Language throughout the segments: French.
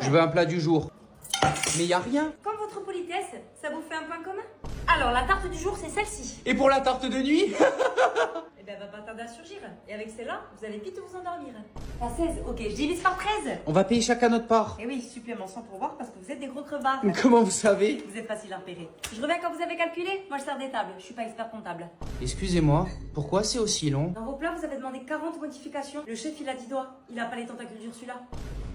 Je veux un plat du jour. Mais y a rien. Comme votre politesse, ça vous fait un point commun? Alors, la tarte du jour, c'est celle-ci. Et pour la tarte de nuit? Eh ben, elle va pas tarder à surgir. Et avec celle-là, vous allez vite vous endormir. Pas 16, ok, je divise par 13. On va payer chacun notre part. Et oui, supplément sans pourvoir parce que vous êtes des gros crevards. Mais comment vous savez? Vous êtes facile à repérer. Je reviens quand vous avez calculé. Moi, je sers des tables. Je suis pas expert comptable. Excusez-moi, pourquoi c'est aussi long? Dans vos plats, vous avez demandé 40 modifications. Le chef, il a 10 doigts. Il a pas les tentacules d'Ursula.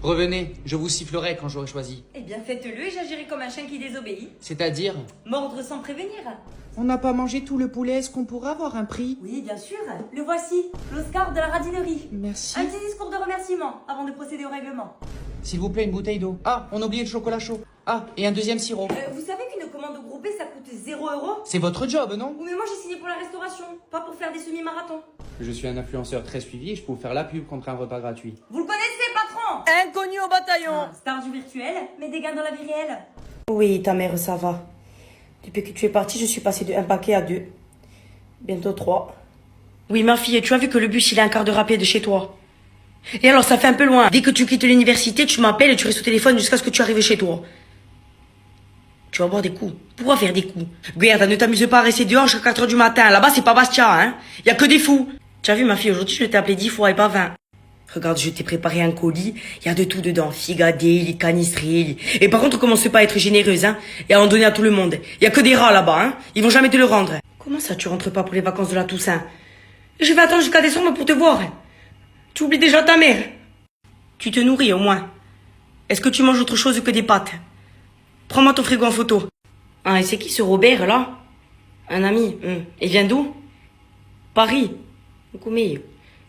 Revenez, je vous sifflerai quand j'aurai choisi. Eh bien, faites-le et j'agirai comme un chien qui désobéit. C'est-à-dire? Mordre sans prévenir. On n'a pas mangé tout le poulet, est-ce qu'on pourra avoir un prix? Oui, bien sûr. Le voici. L'Oscar de la radinerie. Merci. Un petit discours de remerciement avant de procéder au règlement. S'il vous plaît, une bouteille d'eau. Ah, on a oublié le chocolat chaud. Ah, et un deuxième sirop. Vous savez qu'une commande groupée, ça coûte 0 €? C'est votre job, non? Oui, mais moi, j'ai signé pour la restauration, pas pour faire des semi-marathons. Je suis un influenceur très suivi et je peux vous faire la pub contre un repas gratuit. Vous le connaissez, patron? Inconnu au bataillon. Star du virtuel, mais des gains dans la vie réelle. Oui, ta mère, ça va. Depuis que tu es partie, je suis passée de 1 paquet à 2. Bientôt 3. Oui, ma fille, tu as vu que le bus, il est un quart d'heure à pied de chez toi. Et alors, ça fait un peu loin. Dès que tu quittes l'université, tu m'appelles et tu restes au téléphone jusqu'à ce que tu arrives chez toi. Tu vas boire des coups. Pourquoi faire des coups? Regarde, ne t'amuse pas à rester dehors jusqu'à 4 h du matin. Là-bas, c'est pas Bastia, hein. Y a que des fous. Tu as vu, ma fille, aujourd'hui, je t'ai appelé 10 fois et pas 20. Regarde, je t'ai préparé un colis. Il y a de tout dedans. Figadé, les canistrés. Et par contre, commence pas à être généreuse, hein. Et à en donner à tout le monde. Il y a que des rats là-bas, hein. Ils vont jamais te le rendre. Comment ça, tu rentres pas pour les vacances de la Toussaint? Je vais attendre jusqu'à décembre pour te voir. Tu oublies déjà ta mère. Tu te nourris au moins. Est-ce que tu manges autre chose que des pâtes? Prends-moi ton frigo en photo. Ah, et c'est qui ce Robert là? Un ami. Il vient d'où? Paris. Combien?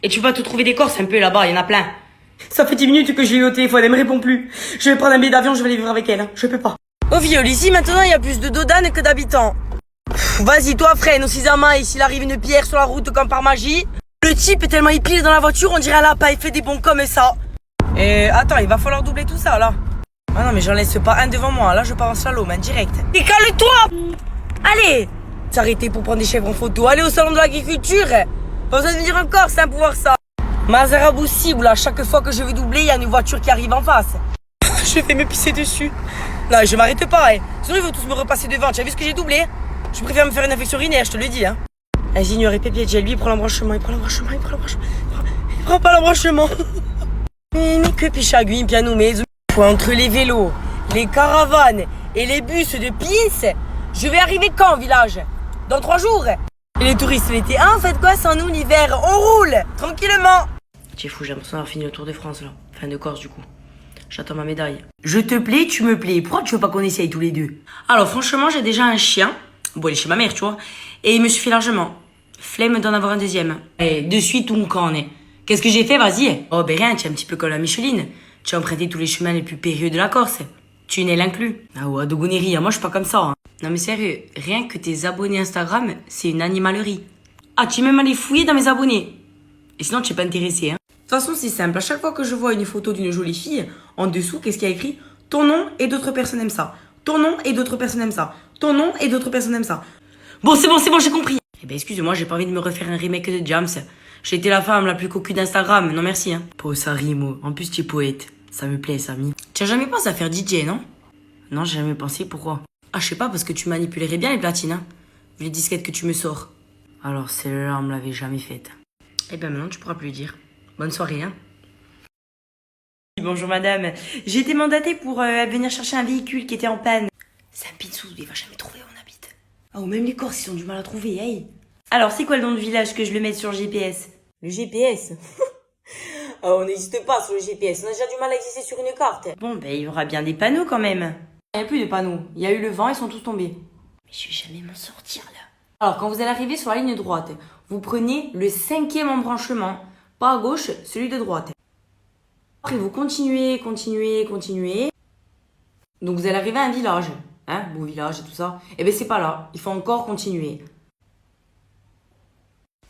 Et tu vas te trouver des Corses un peu là-bas, il y en a plein. Ça fait 10 minutes que je l'ai eu au téléphone, elle me répond plus. Je vais prendre un billet d'avion, je vais aller vivre avec elle. Je peux pas. Au viol, ici maintenant il y a plus de dodanes que d'habitants. Vas-y, toi freine, Osizama, et s'il arrive une pierre sur la route comme par magie. Le type est tellement épilé dans la voiture, on dirait un lapin, il fait des bons comme ça. Et attends, il va falloir doubler tout ça là. Ah non, mais j'en laisse pas un devant moi, là je pars en slalom, hein, direct. Et cale-toi! Allez! S'arrêter pour prendre des chèvres en photo, allez au salon de l'agriculture. Pas besoin de venir encore, c'est un pouvoir ça. Mazarabou cible, à chaque fois que je vais doubler, il y a une voiture qui arrive en face. Je vais me pisser dessus. Non, je m'arrête pas, hein. Sinon ils vont tous me repasser devant, tu as vu ce que j'ai doublé? Je préfère me faire une infection urinaire, je te le dis, hein. Ingénieur et Pépier, lui, il prend l'embranchement, il prend pas l'embranchement. Mais que pichagui, piano, mais entre les vélos, les caravanes et les bus de Pins, je vais arriver quand au village? Dans 3 jours. Et les touristes l'été, ah, en fait quoi, sans nous l'hiver, on roule, tranquillement. Tu es fou, j'ai l'impression d'avoir fini le Tour de France là. Enfin de Corse du coup. J'attends ma médaille. Je te plais, tu me plais. Pourquoi tu veux pas qu'on essaye tous les deux? Alors franchement, j'ai déjà un chien. Bon, il est chez ma mère, tu vois. Et il me suffit largement. Flemme d'en avoir un deuxième. Et de suite, on connaît. Qu'est-ce que j'ai fait? Vas-y. Oh, ben rien, tu es un petit peu comme la Micheline. Tu as emprunté tous les chemins les plus périlleux de la Corse. Tunnel inclus. Ah ouais, de gonnerie, moi je suis pas comme ça. Hein. Non mais sérieux, rien que tes abonnés Instagram, c'est une animalerie. Ah, tu es même allé fouiller dans mes abonnés. Et sinon, tu es pas intéressé, hein. De toute façon, c'est simple. À chaque fois que je vois une photo d'une jolie fille, en dessous, qu'est-ce qu'il y a écrit? Ton nom et d'autres personnes aiment ça. Ton nom et d'autres personnes aiment ça. Ton nom et d'autres personnes aiment ça. Bon, c'est bon, j'ai compris. Eh ben, excuse-moi, j'ai pas envie de me refaire un remake de Jams. J'ai été la femme la plus cocu d'Instagram. Non, merci, hein. Oh, ça rime, oh. En plus, tu es poète. Ça me plaît, Samy. Tu as jamais pensé à faire DJ, non? Non, j'ai jamais pensé. Pourquoi? Ah, je sais pas, parce que tu manipulerais bien les platines, hein. Vu les disquettes que tu me sors. Alors, celle-là, on me l'avait jamais faite. Eh ben, maintenant, tu pourras plus le dire. Bonne soirée, hein. Bonjour, madame. J'ai été mandatée pour venir chercher un véhicule qui était en panne. C'est un pinsou, il va jamais trouver où on habite. Ah, ou même les Corses, ils ont du mal à trouver, hey. Alors, c'est quoi le nom du village que je le mette sur le GPS? Le GPS? Oh, on n'existe pas sur le GPS, on a déjà du mal à exister sur une carte. Bon, ben, il y aura bien des panneaux quand même. Il n'y a plus de panneaux. Il y a eu le vent, ils sont tous tombés. Mais je vais jamais m'en sortir, là. Alors, quand vous allez arriver sur la ligne droite, vous prenez le 5e embranchement. Pas à gauche, celui de droite. Après, vous continuez. Donc, vous allez arriver à un village. Hein, beau village et tout ça. Eh ben, c'est pas là. Il faut encore continuer.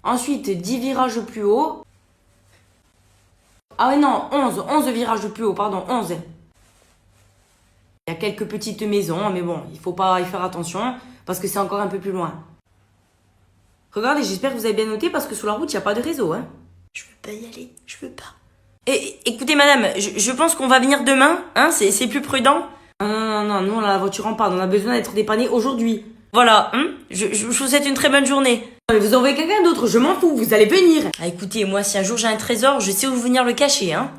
Ensuite, 10 virages plus haut. Ah ouais, non, 11 virages plus haut, pardon, 11. Il y a quelques petites maisons, mais bon, il faut pas y faire attention, parce que c'est encore un peu plus loin. Regardez, j'espère que vous avez bien noté, parce que sur la route, il n'y a pas de réseau, hein. Je veux pas y aller, je veux pas. Écoutez, madame, je pense qu'on va venir demain, hein, c'est plus prudent. Non, non, la voiture en panne, on a besoin d'être dépanné aujourd'hui. Voilà, hein, je vous souhaite une très bonne journée. Non, mais vous envoyez quelqu'un d'autre, je m'en fous, vous allez venir. Ah, écoutez, moi, si un jour j'ai un trésor, je sais où venir le cacher, hein.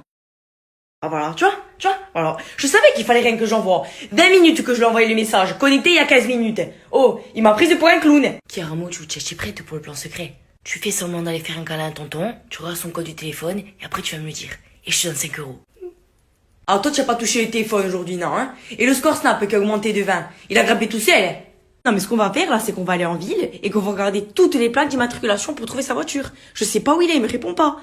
Ah voilà, tu vois, voilà. Je savais qu'il fallait rien que j'envoie. 20 minutes que je lui ai envoyé le message, connecté il y a 15 minutes. Oh, il m'a prise pour un clown. Kiramo, tu es prête pour le plan secret. Tu fais semblant d'aller faire un câlin à tonton, tu regardes son code du téléphone, et après tu vas me le dire. Et je te donne 5 euros. Ah, toi, tu n'as pas touché le téléphone aujourd'hui, non, hein? Et le score Snap qui a augmenté de 20, il a grimpé tout seul. Non, mais ce qu'on va faire, là, c'est qu'on va aller en ville, et qu'on va regarder toutes les plaques d'immatriculation pour trouver sa voiture. Je sais pas où il est, il me répond pas.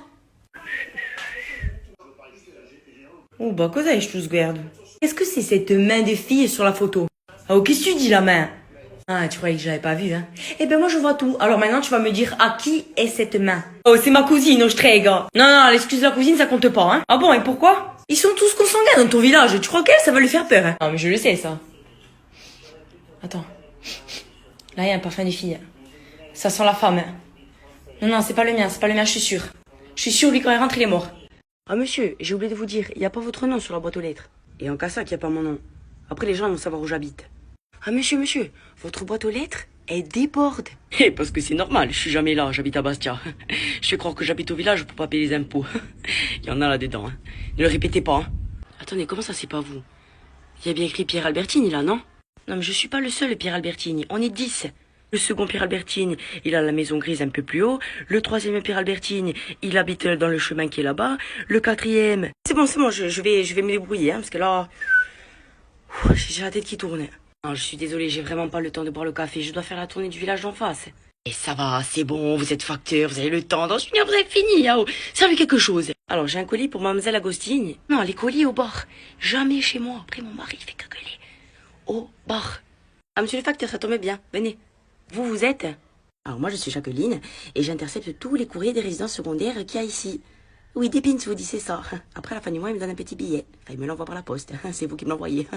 Oh, bah, cosa est-ce que je regarde? Qu'est-ce que c'est cette main de fille sur la photo? Ah, oh, qu'est-ce que tu dis, la main? Ah, tu croyais que je l'avais pas vu, hein? Eh ben, moi, je vois tout. Alors maintenant, tu vas me dire à qui est cette main. Oh, c'est ma cousine, Ostrega. Non, l'excuse de la cousine, ça compte pas, hein? Ah bon, et pourquoi? Ils sont tous consanguins dans ton village. Tu crois qu'elle, ça va lui faire peur, hein? Non, mais je le sais, ça. Attends. Là, il y a un parfum de fille. Ça sent la femme, hein? Non, c'est pas le mien, je suis sûre. Je suis sûre, lui, quand il rentre, il est mort. Ah, monsieur, j'ai oublié de vous dire, il n'y a pas votre nom sur la boîte aux lettres. Et en cas ça, qu'il n'y a pas mon nom. Après, les gens vont savoir où j'habite. Ah, monsieur, votre boîte aux lettres, elle déborde. Eh, parce que c'est normal, je suis jamais là, j'habite à Bastia. Je fais croire que j'habite au village pour pas payer les impôts. Il y en a là-dedans, hein. Ne le répétez pas, hein. Attendez, comment ça, c'est pas vous? Il y a bien écrit Pierre Albertini, là, non? Non, mais je suis pas le seul Pierre Albertini, on est 10. Le second Pierre Albertine, il a la maison grise un peu plus haut. Le troisième Pierre Albertine, il habite dans le chemin qui est là-bas. Le quatrième... C'est bon, je vais me débrouiller, hein, parce que là... J'ai la tête qui tourne. Non, je suis désolée, j'ai vraiment pas le temps de boire le café. Je dois faire la tournée du village d'en face. Et ça va, c'est bon, vous êtes facteur, vous avez le temps. Dans une heure, vous avez fini, hein. Servez quelque chose. Alors, j'ai un colis pour mademoiselle Agostine. Non, les colis au bar. Jamais chez moi. Après, mon mari fait que gueuler. Au bar. Ah, monsieur le facteur, ça tombe bien. Venez. Vous êtes? Alors moi je suis Jacqueline et j'intercepte tous les courriers des résidences secondaires qu'il y a ici. Oui, des pins, vous dites c'est ça. Après à la fin du mois, il me donne un petit billet. Enfin, il me l'envoie par la poste. C'est vous qui me l'envoyez.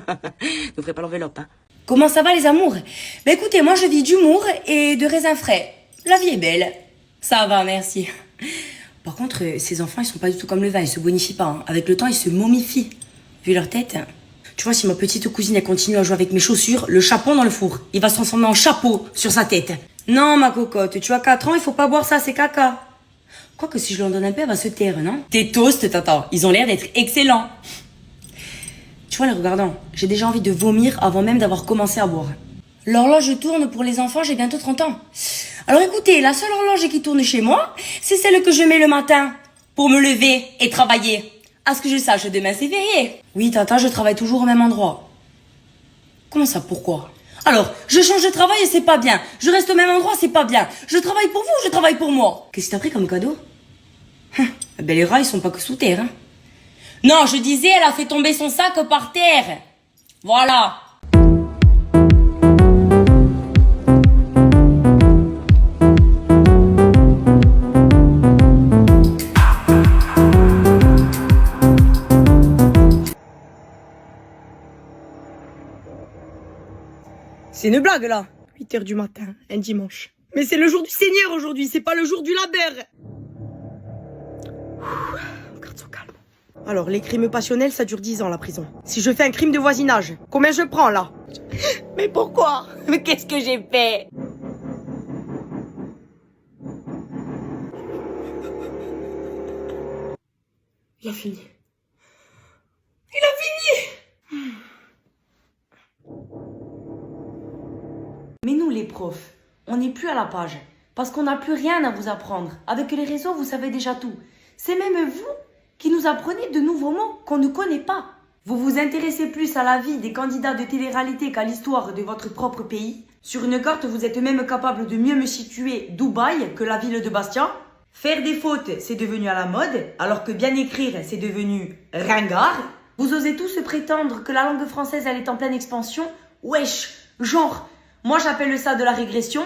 Ne ferez pas l'enveloppe. Hein. Comment ça va les amours? Ben écoutez, moi je vis d'humour et de raisins frais. La vie est belle. Ça va, merci. Par contre, ces enfants, ils sont pas du tout comme le vin, ils se bonifient pas. Hein. Avec le temps, ils se momifient. Vu leur tête. Tu vois, si ma petite cousine elle continue à jouer avec mes chaussures, le chapon dans le four, il va se transformer en chapeau sur sa tête. Non, ma cocotte, tu as 4 ans, il faut pas boire ça, c'est caca. Quoique si je lui en donne un peu, elle va se taire, non? Tes toasts, tata, ils ont l'air d'être excellents. Tu vois, les regardants, j'ai déjà envie de vomir avant même d'avoir commencé à boire. L'horloge tourne pour les enfants, j'ai bientôt 30 ans. Alors écoutez, la seule horloge qui tourne chez moi, c'est celle que je mets le matin pour me lever et travailler. À ce que je sache, demain c'est férié. Oui, tata, je travaille toujours au même endroit. Comment ça, pourquoi? Alors, je change de travail et c'est pas bien. Je reste au même endroit, c'est pas bien. Je travaille pour vous, je travaille pour moi. Qu'est-ce que t'as pris comme cadeau? Ben les rats, ils sont pas que sous terre, hein. Non, je disais, elle a fait tomber son sac par terre. Voilà. C'est une blague, là. 8h du matin, un dimanche. Mais c'est le jour du Seigneur aujourd'hui, c'est pas le jour du labeur. On garde son calme. Alors, les crimes passionnels, ça dure 10 ans, la prison. Si je fais un crime de voisinage, combien je prends, là? Mais pourquoi? Mais qu'est-ce que j'ai fait? Il a fini. Il a fini! Mais nous, les profs, on n'est plus à la page. Parce qu'on n'a plus rien à vous apprendre. Avec les réseaux, vous savez déjà tout. C'est même vous qui nous apprenez de nouveaux mots qu'on ne connaît pas. Vous vous intéressez plus à la vie des candidats de télé-réalité qu'à l'histoire de votre propre pays. Sur une carte, vous êtes même capable de mieux me situer Dubaï que la ville de Bastia. Faire des fautes, c'est devenu à la mode, alors que bien écrire, c'est devenu ringard. Vous osez tous prétendre que la langue française, elle est en pleine expansion. Wesh, genre... Moi, j'appelle ça de la régression.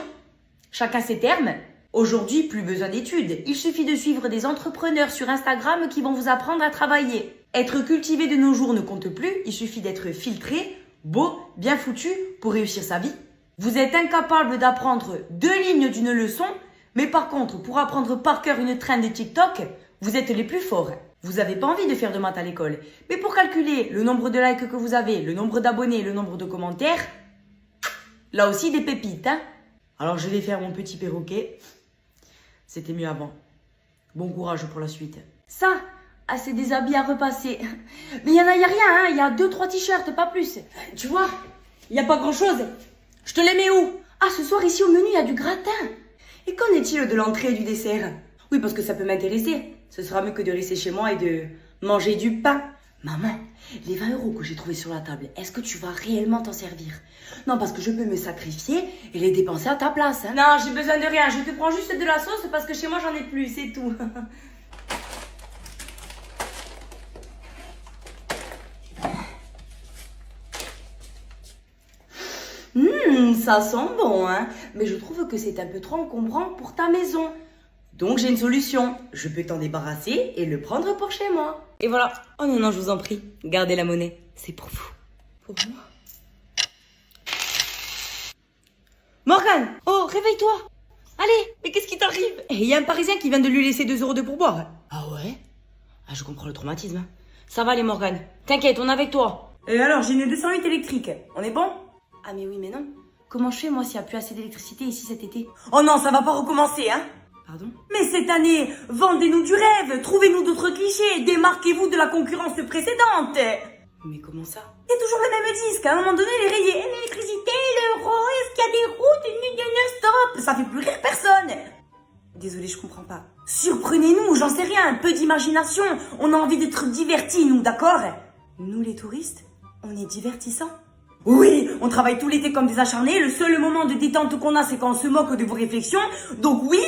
Chacun ses termes. Aujourd'hui, plus besoin d'études. Il suffit de suivre des entrepreneurs sur Instagram qui vont vous apprendre à travailler. Être cultivé de nos jours ne compte plus. Il suffit d'être filtré, beau, bien foutu pour réussir sa vie. Vous êtes incapable d'apprendre 2 lignes d'une leçon, mais par contre, pour apprendre par cœur une trend de TikTok, vous êtes les plus forts. Vous avez pas envie de faire de maths à l'école. Mais pour calculer le nombre de likes que vous avez, le nombre d'abonnés, le nombre de commentaires, là aussi des pépites, hein. Alors je vais faire mon petit perroquet. C'était mieux avant. Bon courage pour la suite. Ça, c'est des habits à repasser. Mais il y a rien, hein. Il y a 2-3 t-shirts, pas plus. Tu vois, il y a pas grand-chose. Je te les mets où? Ah, ce soir ici au menu, il y a du gratin. Et qu'en est-il de l'entrée et du dessert? Oui, parce que ça peut m'intéresser. Ce sera mieux que de rester chez moi et de manger du pain. Maman, les 20 € que j'ai trouvés sur la table, est-ce que tu vas réellement t'en servir? Non, parce que je peux me sacrifier et les dépenser à ta place. Hein. Non, j'ai besoin de rien. Je te prends juste de la sauce parce que chez moi, j'en ai plus, c'est tout. Ça sent bon, hein. Mais je trouve que c'est un peu trop encombrant pour ta maison. Donc j'ai une solution. Je peux t'en débarrasser et le prendre pour chez moi. Et voilà. Oh non, je vous en prie. Gardez la monnaie. C'est pour vous. Pour moi. Morgane! Oh, réveille-toi! Allez, mais qu'est-ce qui t'arrive? Il y a un Parisien qui vient de lui laisser 2 € de pourboire. Ah ouais? Ah, je comprends le traumatisme. Hein. Ça va, les Morgane. T'inquiète, on est avec toi. Et alors, j'ai une 208 électrique. On est bon? Ah mais oui, mais non. Comment je fais, moi, s'il n'y a plus assez d'électricité ici cet été? Oh non, ça va pas recommencer, hein? Pardon? Mais cette année, vendez-nous du rêve, trouvez-nous d'autres clichés, démarquez-vous de la concurrence précédente. Mais comment ça? C'est toujours le même disque, à un moment donné, les rayés, l'électricité, l'euro, est-ce qu'il y a des routes, stop, ça fait plus rire personne. Désolée, je comprends pas. Surprenez-nous, j'en sais rien, un peu d'imagination, on a envie d'être divertis, nous, d'accord? Nous, les touristes, on est divertissants. Oui, on travaille tout l'été comme des acharnés, le seul moment de détente qu'on a, c'est quand on se moque de vos réflexions, donc oui,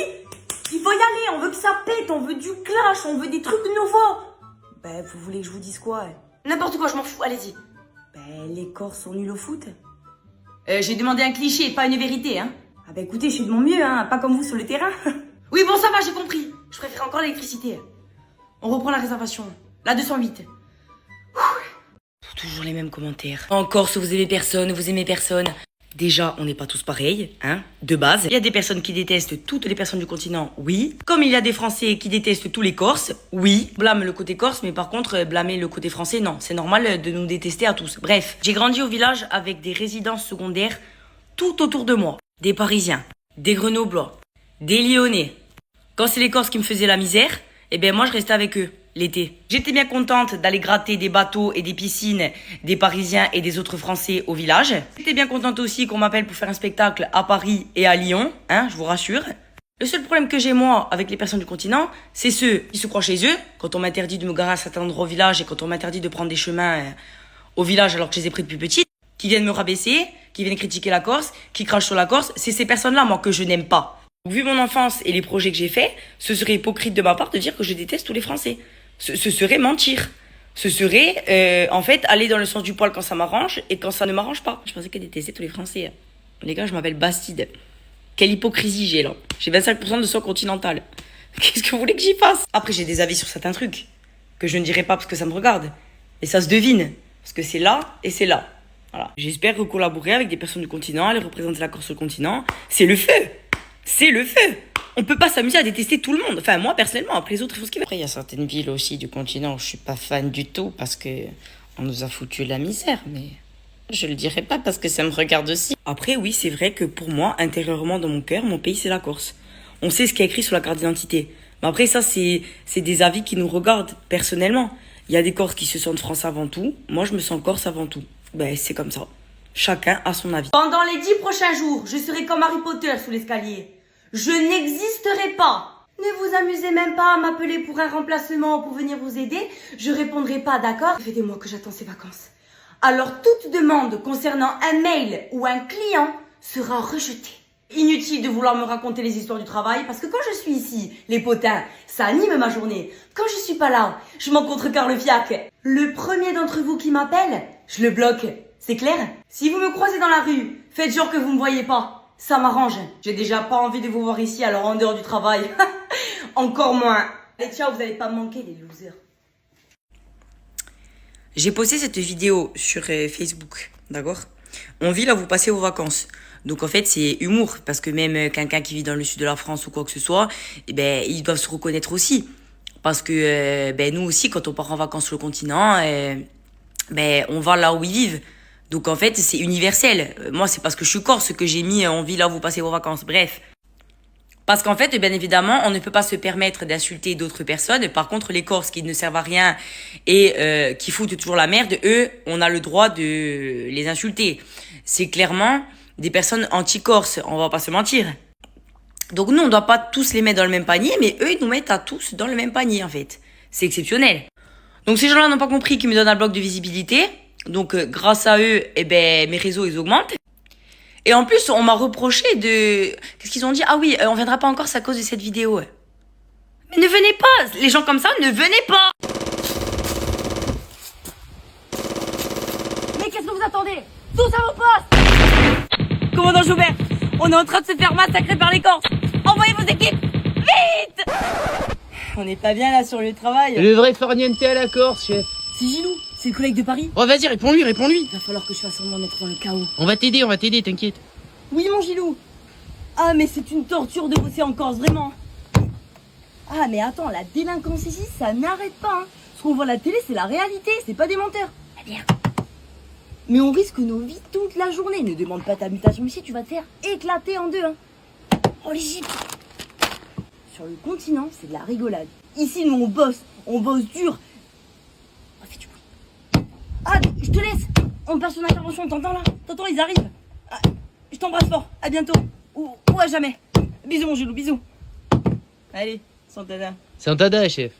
il faut y aller, on veut que ça pète, on veut du clash, on veut des trucs nouveaux. Ben, vous voulez que je vous dise quoi? N'importe quoi, je m'en fous, allez-y. Ben, les Corses sont nuls au foot. J'ai demandé un cliché, pas une vérité, hein. Ah ben écoutez, je fais de mon mieux, hein, pas comme vous sur le terrain. Oui, bon, ça va, j'ai compris. Je préfère encore l'électricité. On reprend la réservation. La 208. Toujours les mêmes commentaires. En Corse, vous aimez personne, vous aimez personne. Déjà, on n'est pas tous pareils, hein, de base. Il y a des personnes qui détestent toutes les personnes du continent, oui. Comme il y a des Français qui détestent tous les Corses, oui. Blâme le côté corse, mais par contre, blâmer le côté français, non. C'est normal de nous détester à tous. Bref, j'ai grandi au village avec des résidences secondaires tout autour de moi. Des Parisiens, des Grenoblois, des Lyonnais. Quand c'est les Corses qui me faisaient la misère, eh ben moi, je restais avec eux. L'été. J'étais bien contente d'aller gratter des bateaux et des piscines des Parisiens et des autres Français au village. J'étais bien contente aussi qu'on m'appelle pour faire un spectacle à Paris et à Lyon, hein, je vous rassure. Le seul problème que j'ai moi avec les personnes du continent, c'est ceux qui se croient chez eux, quand on m'interdit de me garer à certains endroits au village et quand on m'interdit de prendre des chemins au village alors que je les ai pris depuis petite, qui viennent me rabaisser, qui viennent critiquer la Corse, qui crachent sur la Corse, c'est ces personnes-là, moi, que je n'aime pas. Vu mon enfance et les projets que j'ai faits, ce serait hypocrite de ma part de dire que je déteste tous les Français. Ce serait mentir. Ce serait, en fait, aller dans le sens du poil quand ça m'arrange et quand ça ne m'arrange pas. Je pensais qu'elle détestait tous les Français. Les gars, je m'appelle Bastide. Quelle hypocrisie j'ai là. J'ai 25% de sang continental. Qu'est-ce que vous voulez que j'y fasse? Après, j'ai des avis sur certains trucs que je ne dirai pas parce que ça me regarde. Et ça se devine. Parce que c'est là et c'est là. Voilà. J'espère collaborer avec des personnes du continent, aller représenter la Corse sur le continent. C'est le feu. C'est le feu. On peut pas s'amuser à détester tout le monde. Enfin, moi, personnellement, après les autres, ils font ce qu'ils veulent. Après, il y a certaines villes aussi du continent où je suis pas fan du tout parce que on nous a foutu la misère, mais je le dirai pas parce que ça me regarde aussi. Après, oui, c'est vrai que pour moi, intérieurement dans mon cœur, mon pays, c'est la Corse. On sait ce qu'il y a écrit sur la carte d'identité. Mais après, ça, c'est des avis qui nous regardent personnellement. Il y a des Corses qui se sentent français avant tout. Moi, je me sens Corse avant tout. Ben, c'est comme ça. Chacun a son avis. Pendant les 10 prochains jours, je serai comme Harry Potter sous l'escalier. Je n'existerai pas. Ne vous amusez même pas à m'appeler pour un remplacement ou pour venir vous aider. Je répondrai pas, d'accord? Ça fait des mois que j'attends ces vacances. Alors toute demande concernant un mail ou un client sera rejetée. Inutile de vouloir me raconter les histoires du travail parce que quand je suis ici, les potins, ça anime ma journée. Quand je suis pas là, je m'en contrecarre le fiac. Le premier d'entre vous qui m'appelle, je le bloque. C'est clair? Si vous me croisez dans la rue, faites genre que vous me voyez pas. Ça m'arrange. J'ai déjà pas envie de vous voir ici, alors en dehors du travail. Encore moins. Allez, ciao, vous allez pas me manquer, les losers. J'ai posté cette vidéo sur Facebook, d'accord? On vit là, vous passez vos vacances. Donc en fait, c'est humour, parce que même quelqu'un qui vit dans le sud de la France ou quoi que ce soit, eh ben, ils doivent se reconnaître aussi. Parce que nous aussi, quand on part en vacances sur le continent, on va là où ils vivent. Donc en fait, c'est universel. Moi, c'est parce que je suis corse que j'ai mis on vit là où vous passez vos vacances. Bref. Parce qu'en fait, bien évidemment, on ne peut pas se permettre d'insulter d'autres personnes. Par contre, les Corses qui ne servent à rien et qui foutent toujours la merde, eux, on a le droit de les insulter. C'est clairement des personnes anti-corses, on va pas se mentir. Donc nous, on doit pas tous les mettre dans le même panier, mais eux, ils nous mettent à tous dans le même panier, en fait. C'est exceptionnel. Donc ces gens-là n'ont pas compris qu'ils me donnent un bloc de visibilité. Donc grâce à eux, mes réseaux, ils augmentent. Et en plus, on m'a reproché de... Qu'est-ce qu'ils ont dit? Ah oui, on viendra pas encore, c'est à cause de cette vidéo. Mais ne venez pas! Les gens comme ça, ne venez pas! Mais qu'est-ce que vous attendez? Tous à vos postes! Commandant Joubert, on est en train de se faire massacrer par les Corses! Envoyez vos équipes! Vite! On n'est pas bien là sur le travail. Le vrai farniente à la Corse, chef. C'est Gilou, c'est le collègue de Paris. Oh, vas-y, réponds-lui. Il va falloir que je fasse semblant d'être dans le chaos. On va t'aider, t'inquiète. Oui, mon Gilou. Ah, mais c'est une torture de bosser en Corse, vraiment. Ah, mais attends, la délinquance ici, ça n'arrête pas. Hein. Ce qu'on voit à la télé, c'est la réalité, c'est pas des menteurs. Eh bien. Mais on risque nos vies toute la journée. Ne demande pas ta mutation ici, tu vas te faire éclater en deux. Hein. Oh, l'Égypte. Sur le continent, c'est de la rigolade. Ici, nous, on bosse dur. Oh, fais du bruit. Ah, je te laisse. On passe son intervention, t'entends là? T'entends, ils arrivent. Ah, je t'embrasse fort, à bientôt. Ou à jamais. Bisous mon Gilou, bisous. Allez, Santada. Santada, chef.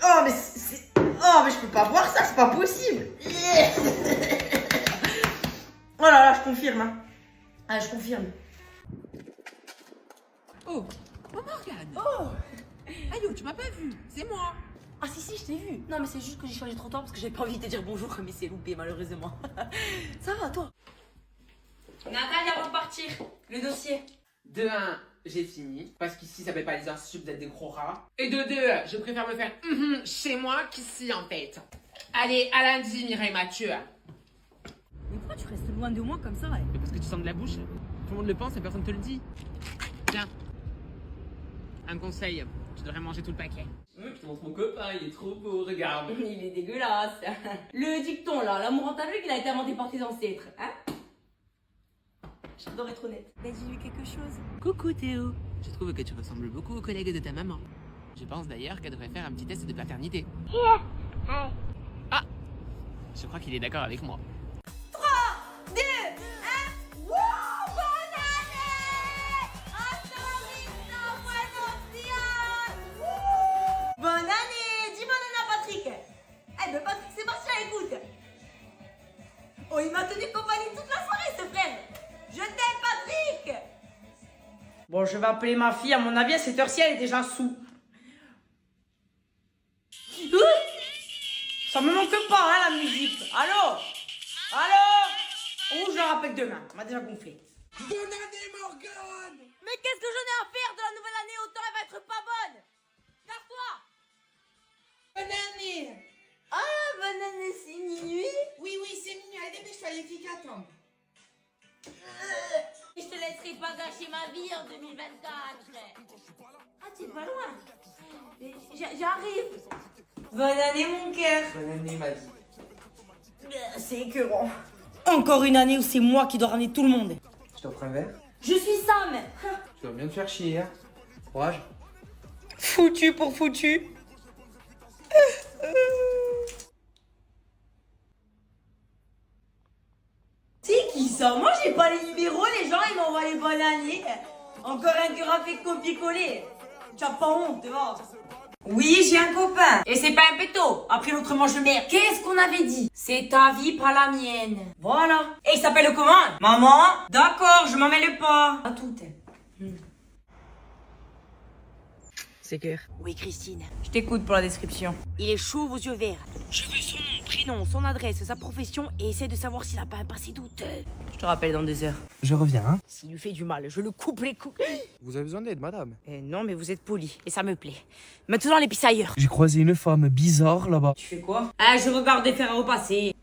Oh mais Oh mais je peux pas boire ça, c'est pas possible. Oh là là, je confirme hein. Ah, je confirme. Oh Morgane. Oh. Aïe, tu m'as pas vu, c'est moi. Ah si, je t'ai vu. Non mais c'est juste que j'ai changé de trottoir parce que j'avais pas envie de te dire bonjour, mais c'est loupé malheureusement. Ça va toi? Nathalie, avant de partir, le dossier. De 1, j'ai fini, parce qu'ici ça fait pas les insultes d'être des gros rats. Et de 2, je préfère me faire chez moi qu'ici en fait. Allez, à lundi Mireille Mathieu. Mais pourquoi tu restes loin de moi comme ça ouais? Mais parce que tu sens de la bouche. Tout le monde le pense et personne te le dit. Tiens, un conseil, tu devrais manger tout le paquet. Je te montre mon copain, il est trop beau, regarde. Il est dégueulasse. Le dicton là, l'amour en ta vue qu'il a été inventé par tes ancêtres, hein? J'adore être honnête. Mais dis-lui quelque chose. Coucou Théo. Je trouve que tu ressembles beaucoup au collègue de ta maman. Je pense d'ailleurs qu'elle devrait faire un petit test de paternité. Ah, je crois qu'il est d'accord avec moi. 3, 2, 1. Wouh, bonne année! Astorita, buenos días! Wouh! Bonne année! Dis bonne année à Patrick! Eh ben Patrick Sébastien, écoute! Oh, il m'a tenu compagnie toute la soirée, ce frère! Je t'aime, Patrick! Bon, je vais appeler ma fille. À mon avis, à cette heure-ci, elle est déjà sous. Ça me manque pas, hein, la musique. Allô? Ou je la rappelle demain. On m'a déjà gonflé. Bonne année Morgane! Mais qu'est-ce que j'en ai à faire de la nouvelle année? Autant elle va être pas bonne! Casse-toi! Bonne année! Ah, bonne année, c'est minuit! Oui, c'est minuit, allez dépêche-toi, les filles attendent. Je te laisserai pas gâcher ma vie en 2024! Ah, t'es pas loin! J'arrive! Bonne année, mon cœur! Bonne année, ma vie. C'est écœurant. Encore une année où c'est moi qui dois ramener tout le monde. Je t'offre un verre. Je suis Sam. Tu vas bien te faire chier, hein. Courage. Foutu pour foutu. C'est qui ça? Moi j'ai pas les numéros, les gens ils m'envoient les bonnes années. Encore un cœur à fait copier-coller. Tu as pas honte, tu vois? Oui, j'ai un copain. Et c'est pas un péto. Après l'autre mange de merde. Qu'est-ce qu'on avait dit? C'est ta vie, pas la mienne. Voilà. Et il s'appelle comment? Maman? D'accord, je m'en mêle pas. À tout. C'est clair. Oui, Christine. Je t'écoute pour la description. Il est chaud aux yeux verts. Je veux son nom, prénom, son adresse, sa profession et essaie de savoir s'il a pas un passé douteux. Je te rappelle dans 2 heures. Je reviens, hein. S'il lui fait du mal, je le coupe les coups. Vous avez besoin d'aide, madame? Non, mais vous êtes poli et ça me plaît. Maintenant, les pistes ailleurs. J'ai croisé une femme bizarre là-bas. Tu fais quoi? Ah, je regarde des fers à repasser.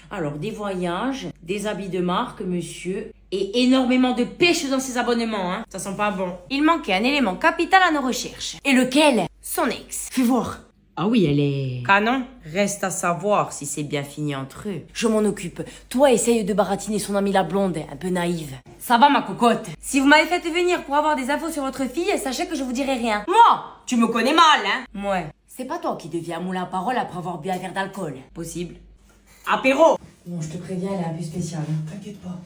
Alors, des voyages, des habits de marque, monsieur, et énormément de pêche dans ses abonnements, hein. Ça sent pas bon. Il manquait un élément capital à nos recherches. Et lequel? Son ex. Fais voir. Ah oui, elle est... Canon. Reste à savoir si c'est bien fini entre eux. Je m'en occupe. Toi, essaye de baratiner son amie la blonde, un peu naïve. Ça va, ma cocotte? Si vous m'avez fait venir pour avoir des infos sur votre fille, sachez que je vous dirai rien. Moi? Tu me connais mal, hein? Ouais. C'est pas toi qui deviens moulin à parole après avoir bu un verre d'alcool. Possible. Apéro! Bon, je te préviens, elle est un peu spéciale. T'inquiète pas.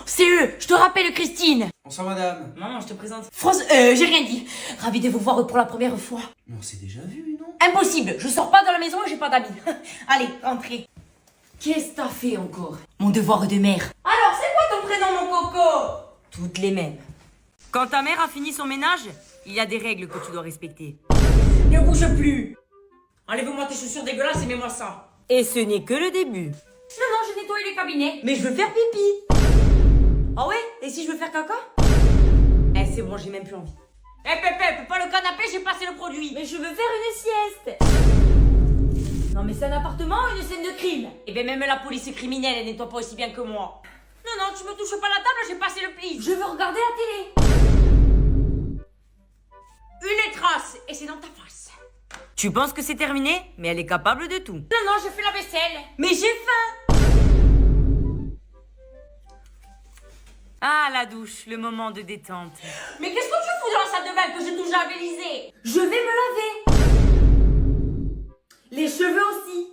C'est eux. Je te rappelle, Christine. Bonsoir, madame. Maman, je te présente. France, j'ai rien dit. Ravi de vous voir pour la première fois. Mais on s'est déjà vu, non? Impossible. Je sors pas de la maison et j'ai pas d'amis. Allez, entrez. Qu'est-ce que t'as fait encore? Mon devoir de mère. Alors, c'est quoi ton prénom, mon coco? Toutes les mêmes. Quand ta mère a fini son ménage, il y a des règles que tu dois respecter. Ne bouge plus. Enlève-moi tes chaussures dégueulasses et mets-moi ça. Et ce n'est que le début. Non, je nettoie les cabinets. Mais je veux faire pipi. Ah ouais? Et si je veux faire caca? Eh, c'est bon, j'ai même plus envie. Eh, Pépé, pas le canapé, j'ai passé le produit. Mais je veux faire une sieste. Non, mais c'est un appartement ou une scène de crime? Eh ben, même la police criminelle, elle nettoie pas aussi bien que moi. Non, tu me touches pas la table, j'ai passé le pli. Je veux regarder la télé. Une trace, et c'est dans ta face. Tu penses que c'est terminé? Mais elle est capable de tout. Non, je fais la vaisselle. Mais j'ai faim. Ah, la douche, le moment de détente. Mais qu'est-ce que tu fous dans la salle de bain que j'ai déjà labellisée? Je vais me laver. Les cheveux aussi.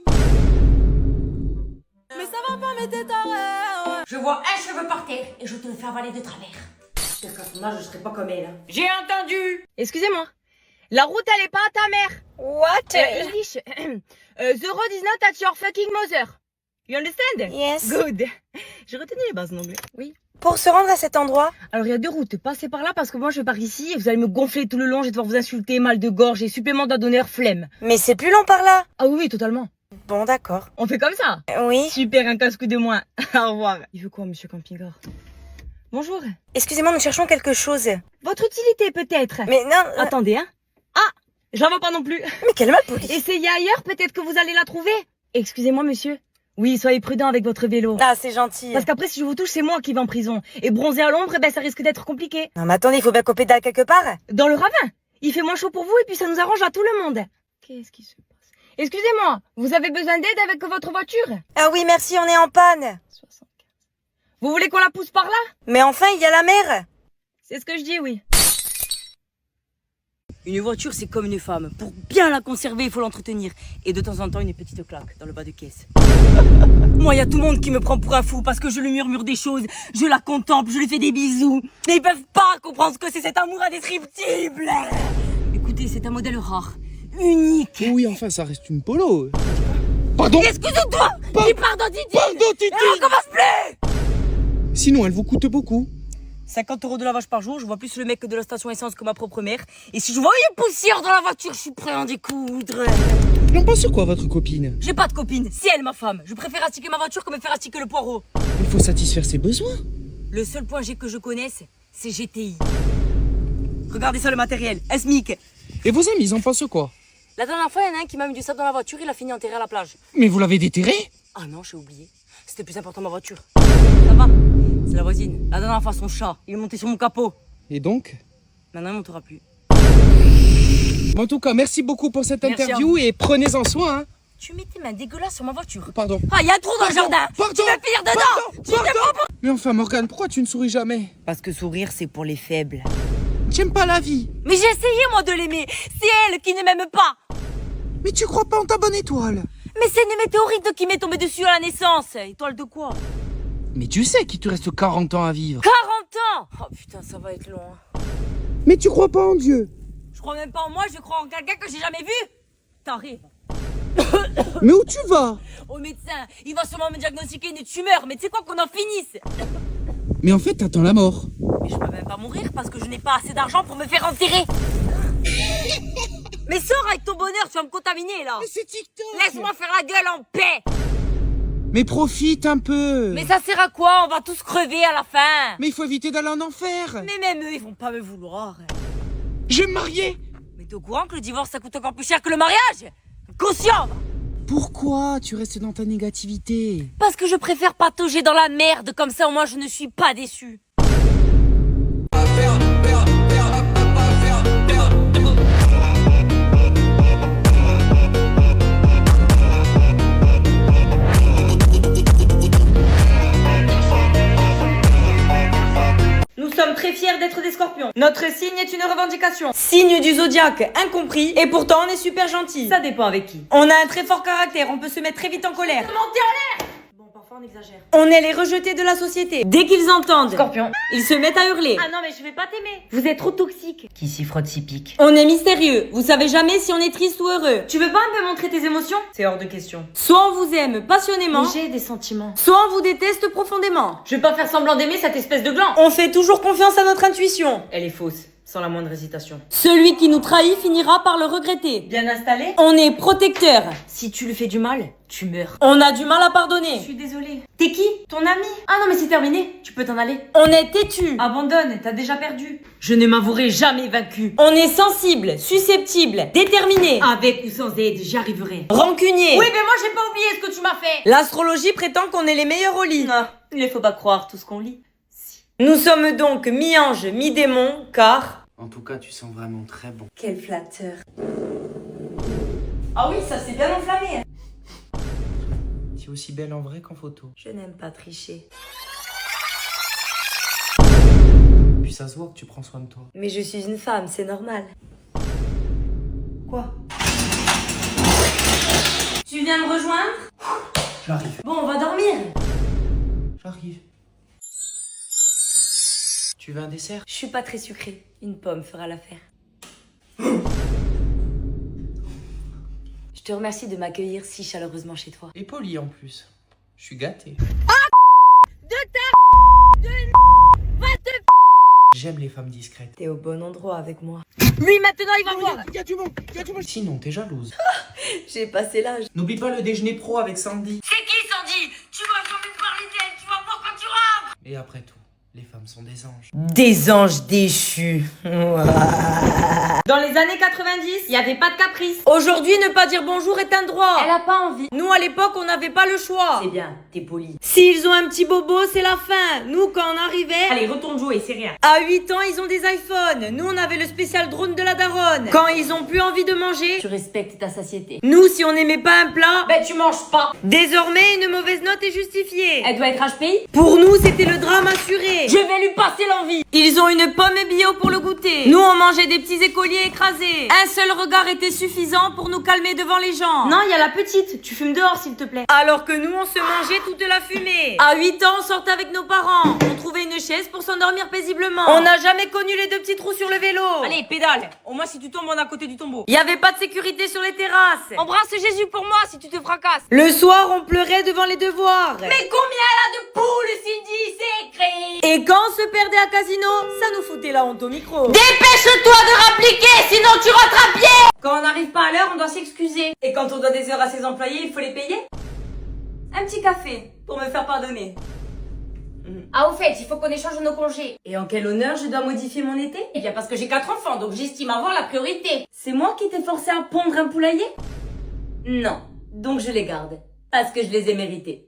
Mais ça va pas, mais t'es taré. Je vois un cheveu par terre et je te le fais avaler de travers. J'espère qu'à son âge, je serai pas comme elle. J'ai entendu. Excusez-moi. La route, elle est pas à ta mère. What? English. 019 at your fucking mother. You understand? Yes. Good. J'ai retenu les bases en anglais. Oui. Pour se rendre à cet endroit, Alors, il y a 2 routes. Passez par là parce que moi, je pars ici et vous allez me gonfler tout le long. Je vais devoir vous insulter, mal de gorge et supplément d'adonneur, flemme. mais c'est plus long par là. Ah oui, totalement. Bon, d'accord. On fait comme ça. Oui. Super, un casse-cou de moins. Au revoir. Il veut quoi, monsieur Campingard? Bonjour. Excusez-moi, nous cherchons quelque chose. Votre utilité, peut-être. Mais non. Attendez, hein. Ah, j'en vois pas non plus. Mais quelle malpoli. Essayez ailleurs, peut-être que vous allez la trouver. Excusez-moi, monsieur. Oui, soyez prudent avec votre vélo. Ah, c'est gentil. Parce qu'après, si je vous touche, c'est moi qui vais en prison. Et bronzer à l'ombre, eh ben, ça risque d'être compliqué. Non, mais attendez, il faut bien qu'on pédale quelque part. Dans le ravin. Il fait moins chaud pour vous et puis ça nous arrange à tout le monde. Qu'est-ce qui se passe? Excusez-moi, vous avez besoin d'aide avec votre voiture? Ah oui, merci, on est en panne. 75. Vous voulez qu'on la pousse par là? Mais enfin, il y a la mer. C'est ce que je dis, oui. Une voiture, c'est comme une femme. Pour bien la conserver, il faut l'entretenir. Et de temps en temps, une petite claque dans le bas de caisse. Moi, il y a tout le monde qui me prend pour un fou parce que je lui murmure des choses, je la contemple, je lui fais des bisous. Mais ils peuvent pas comprendre ce que c'est cet amour indescriptible. Écoutez, c'est un modèle rare, unique. Oui, enfin, ça reste une polo. Pardon? Excuse-toi. Dis pardon, Titi. Pardon, Titi. Et on recommence plus. Sinon, elle vous coûte beaucoup. 50 € de lavage par jour, je vois plus le mec de la station essence que ma propre mère. Et si je vois une poussière dans la voiture, je suis prêt à en découdre. Il en pense quoi, votre copine? J'ai pas de copine, c'est elle ma femme. Je préfère astiquer ma voiture que me faire astiquer le poireau. Il faut satisfaire ses besoins. Le seul point G que je connaisse, c'est GTI. Regardez ça le matériel, un SMIC. Et vos amis, ils en pensent quoi? La dernière fois, il y en a un qui m'a mis du sable dans la voiture, il a fini enterré à la plage. Mais vous l'avez déterré? Ah non, j'ai oublié. C'était plus important ma voiture. Ça va? C'est la voisine. La dernière fois, son chat, il est monté sur mon capot. Et donc? Maintenant, il montera plus. En tout cas, merci beaucoup pour cette Merci à interview vous. et prenez-en soin. Hein. Tu mets tes mains dégueulasses sur ma voiture. Pardon. Ah, il y a un trou dans le jardin. Pardon. Tu veux finir dedans? Pardon. Mais enfin, Morgane, pourquoi tu ne souris jamais? Parce que sourire, c'est pour les faibles. J'aime pas la vie. Mais j'ai essayé, moi, de l'aimer. C'est elle qui ne m'aime pas. Mais tu crois pas en ta bonne étoile? Mais c'est une météorite qui m'est tombée dessus à la naissance. Étoile de quoi? Mais tu sais qu'il te reste 40 ans à vivre. 40 ans. Oh putain, ça va être long. Hein. Mais tu crois pas en Dieu? Je crois même pas en moi, je crois en quelqu'un que j'ai jamais vu. T'arrives. Mais où tu vas? Au médecin, il va sûrement me diagnostiquer une tumeur, mais tu sais quoi, qu'on en finisse. Mais en fait, t'attends la mort. Mais je peux même pas mourir parce que je n'ai pas assez d'argent pour me faire enterrer. Mais sors avec ton bonheur, tu vas me contaminer là. Mais c'est TikTok. Laisse-moi faire la gueule en paix. Mais profite un peu. Mais ça sert à quoi? On va tous crever à la fin. Mais il faut éviter d'aller en enfer. Mais même eux, ils vont pas me vouloir. Je vais me marier. Mais t'es au courant que le divorce ça coûte encore plus cher que le mariage? Conscient. Pourquoi tu restes dans ta négativité? Parce que je préfère patauger dans la merde, comme ça au moins je ne suis pas déçue. Nous sommes très fiers d'être des scorpions. Notre signe est une revendication. Signe du zodiaque incompris et pourtant on est super gentil. Ça dépend avec qui. On a un très fort caractère, on peut se mettre très vite en colère. Monter en l'air. Bon, parfois on exagère. On est les rejetés de la société. Dès qu'ils entendent Scorpion, ils se mettent à hurler. Ah non, mais je vais pas t'aimer. Vous êtes trop toxique. Qui s'y frotte s'y pique. On est mystérieux. Vous savez jamais si on est triste ou heureux. Tu veux pas un peu montrer tes émotions? C'est hors de question. Soit on vous aime passionnément, J'ai des sentiments. soit on vous déteste profondément. Je vais pas faire semblant d'aimer cette espèce de gland. On fait toujours confiance à notre intuition. Elle est fausse, sans la moindre hésitation. Celui qui nous trahit finira par le regretter. Bien installé? On est protecteur. Si tu lui fais du mal, tu meurs. On a du mal à Je pardonner. suis désolée. T'es qui? Ton ami? Ah non, mais c'est terminé. Tu peux t'en aller. On est têtu. Abandonne, t'as déjà perdu. Je ne m'avouerai jamais vaincu. On est sensible, susceptible, déterminé, Avec ou sans aide, j'y arriverai. rancunier. Oui, mais moi j'ai pas oublié ce que tu m'as fait. L'astrologie prétend qu'on est les meilleurs au lit. Non, il ne faut pas croire tout ce qu'on lit. Nous sommes donc mi-ange, mi-démon, car... En tout cas, tu sens vraiment très bon. Quel flatteur. Ah oui, ça s'est bien enflammé. Tu es aussi belle en vrai qu'en photo. Je n'aime pas tricher. Puis ça se voit que tu prends soin de toi. Mais je suis une femme, c'est normal. Quoi? Tu viens me rejoindre? J'arrive. Bon, on va dormir. J'arrive. Tu veux un dessert? Je suis pas très sucrée. Une pomme fera l'affaire. Je te remercie de m'accueillir si chaleureusement chez toi. Et poli en plus. Je suis gâté. J'aime les femmes discrètes. T'es au bon endroit avec moi. Lui maintenant il va voir. Il y a du monde. Sinon, t'es jalouse. J'ai passé l'âge. N'oublie pas le déjeuner pro avec Sandy. C'est qui Sandy? Tu vas jamais me parler d'elle, tu vas voir quand tu rentres. Et après tout, les femmes sont des anges. Des anges déchus. Dans les années 90, il y avait pas de caprice. Aujourd'hui, ne pas dire bonjour est un droit. Elle a pas envie. Nous, à l'époque, on n'avait pas le choix. C'est bien, t'es poli. S'ils ont un petit bobo, c'est la fin. Nous, quand on arrivait, Allez, retourne jouer, c'est rien. à 8 ans, ils ont des iPhones. Nous, on avait le spécial drone de la daronne. Quand ils ont plus envie de manger, Tu respectes ta satiété. nous, si on n'aimait pas un plat, Ben tu manges pas. désormais, une mauvaise note est justifiée. Elle doit être HPI. Pour nous, c'était le drame assuré. Je vais lui passer l'envie. Ils ont une pomme bio pour le goûter. Nous, on mangeait des petits écoliers écrasés. Un seul regard était suffisant pour nous calmer devant les gens. Non, il y a la petite. Tu fumes dehors s'il te plaît. Alors que nous, on se mangeait toute la fumée. À 8 ans, on sortait avec nos parents. On trouvait une chaise pour s'endormir paisiblement. On n'a jamais connu les deux petits trous sur le vélo. Allez, pédale. Au moins, si tu tombes, on est à côté du tombeau. Il y avait pas de sécurité sur les terrasses. Embrasse Jésus pour moi si tu te fracasses. Le soir, on pleurait devant les devoirs. Mais combien elle a de poules, Cindy? C'est écrit. Et quand on se perdait à casino, ça nous foutait la honte au micro. Dépêche-toi de rappliquer, sinon tu rentres à pied. Quand on n'arrive pas à l'heure, on doit s'excuser. Et quand on doit des heures à ses employés, il faut les payer. Un petit café pour me faire pardonner. Ah, au fait, il faut qu'on échange nos congés. Et en quel honneur je dois modifier mon été? Eh bien, parce que j'ai 4 enfants, donc j'estime avoir la priorité. C'est moi qui t'ai forcé à pondre un poulailler? Non, donc je les garde. Parce que je les ai mérités.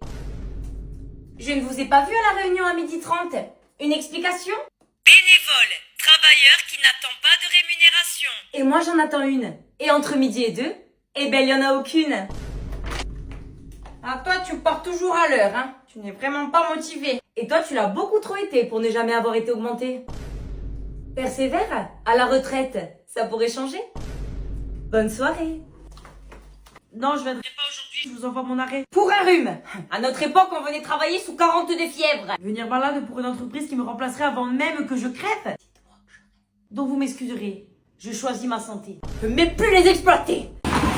Je ne vous ai pas vu à la réunion à 12h30. Une explication? Bénévole, travailleur qui n'attend pas de rémunération. Et moi j'en attends une. Et entre midi et 2, eh ben il y en a aucune. Ah, toi, tu pars toujours à l'heure, hein. Tu n'es vraiment pas motivé. Et toi tu l'as beaucoup trop été pour ne jamais avoir été augmenté. Persévère, à la retraite, ça pourrait changer. Bonne soirée. Non, je viendrai pas aujourd'hui, je vous envoie mon arrêt. Pour un rhume. À notre époque, on venait travailler sous 40 de fièvre. Venir malade pour une entreprise qui me remplacerait avant même que je crève. Donc vous m'excuserez, je choisis ma santé. Je ne vais plus les exploiter.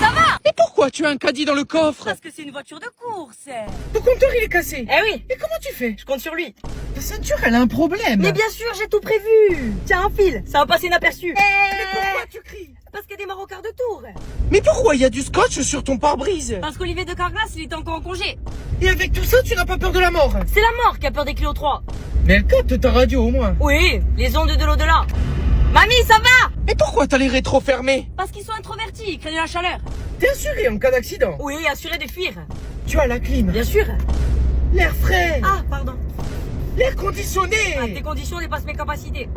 Ça va? Et pourquoi tu as un caddie dans le coffre? Parce que c'est une voiture de course. Ton compteur il est cassé. Eh oui, Et comment tu fais? je compte sur lui. Ta ceinture elle a un problème. Mais bien sûr, j'ai tout prévu. Tiens, un fil, ça va passer inaperçu. Mais pourquoi tu cries? Parce qu'il y a des marocards de tour. Mais pourquoi il y a du scotch sur ton pare-brise? Parce qu'Olivier de Carglass, il était encore en congé. Et avec tout ça tu n'as pas peur de la mort? C'est la mort qui a peur des Clio 3. Mais elle capte ta radio au moins. Oui, les ondes de l'au-delà. Mamie, ça va? Et pourquoi t'as les rétros fermés? Parce qu'ils sont introvertis, ils craignent la chaleur. T'es assuré en cas d'accident? Oui, assuré de fuir. Tu as la clim, Bien sûr. l'air frais, Ah, pardon. l'air conditionné. Ah, tes conditions dépassent mes capacités.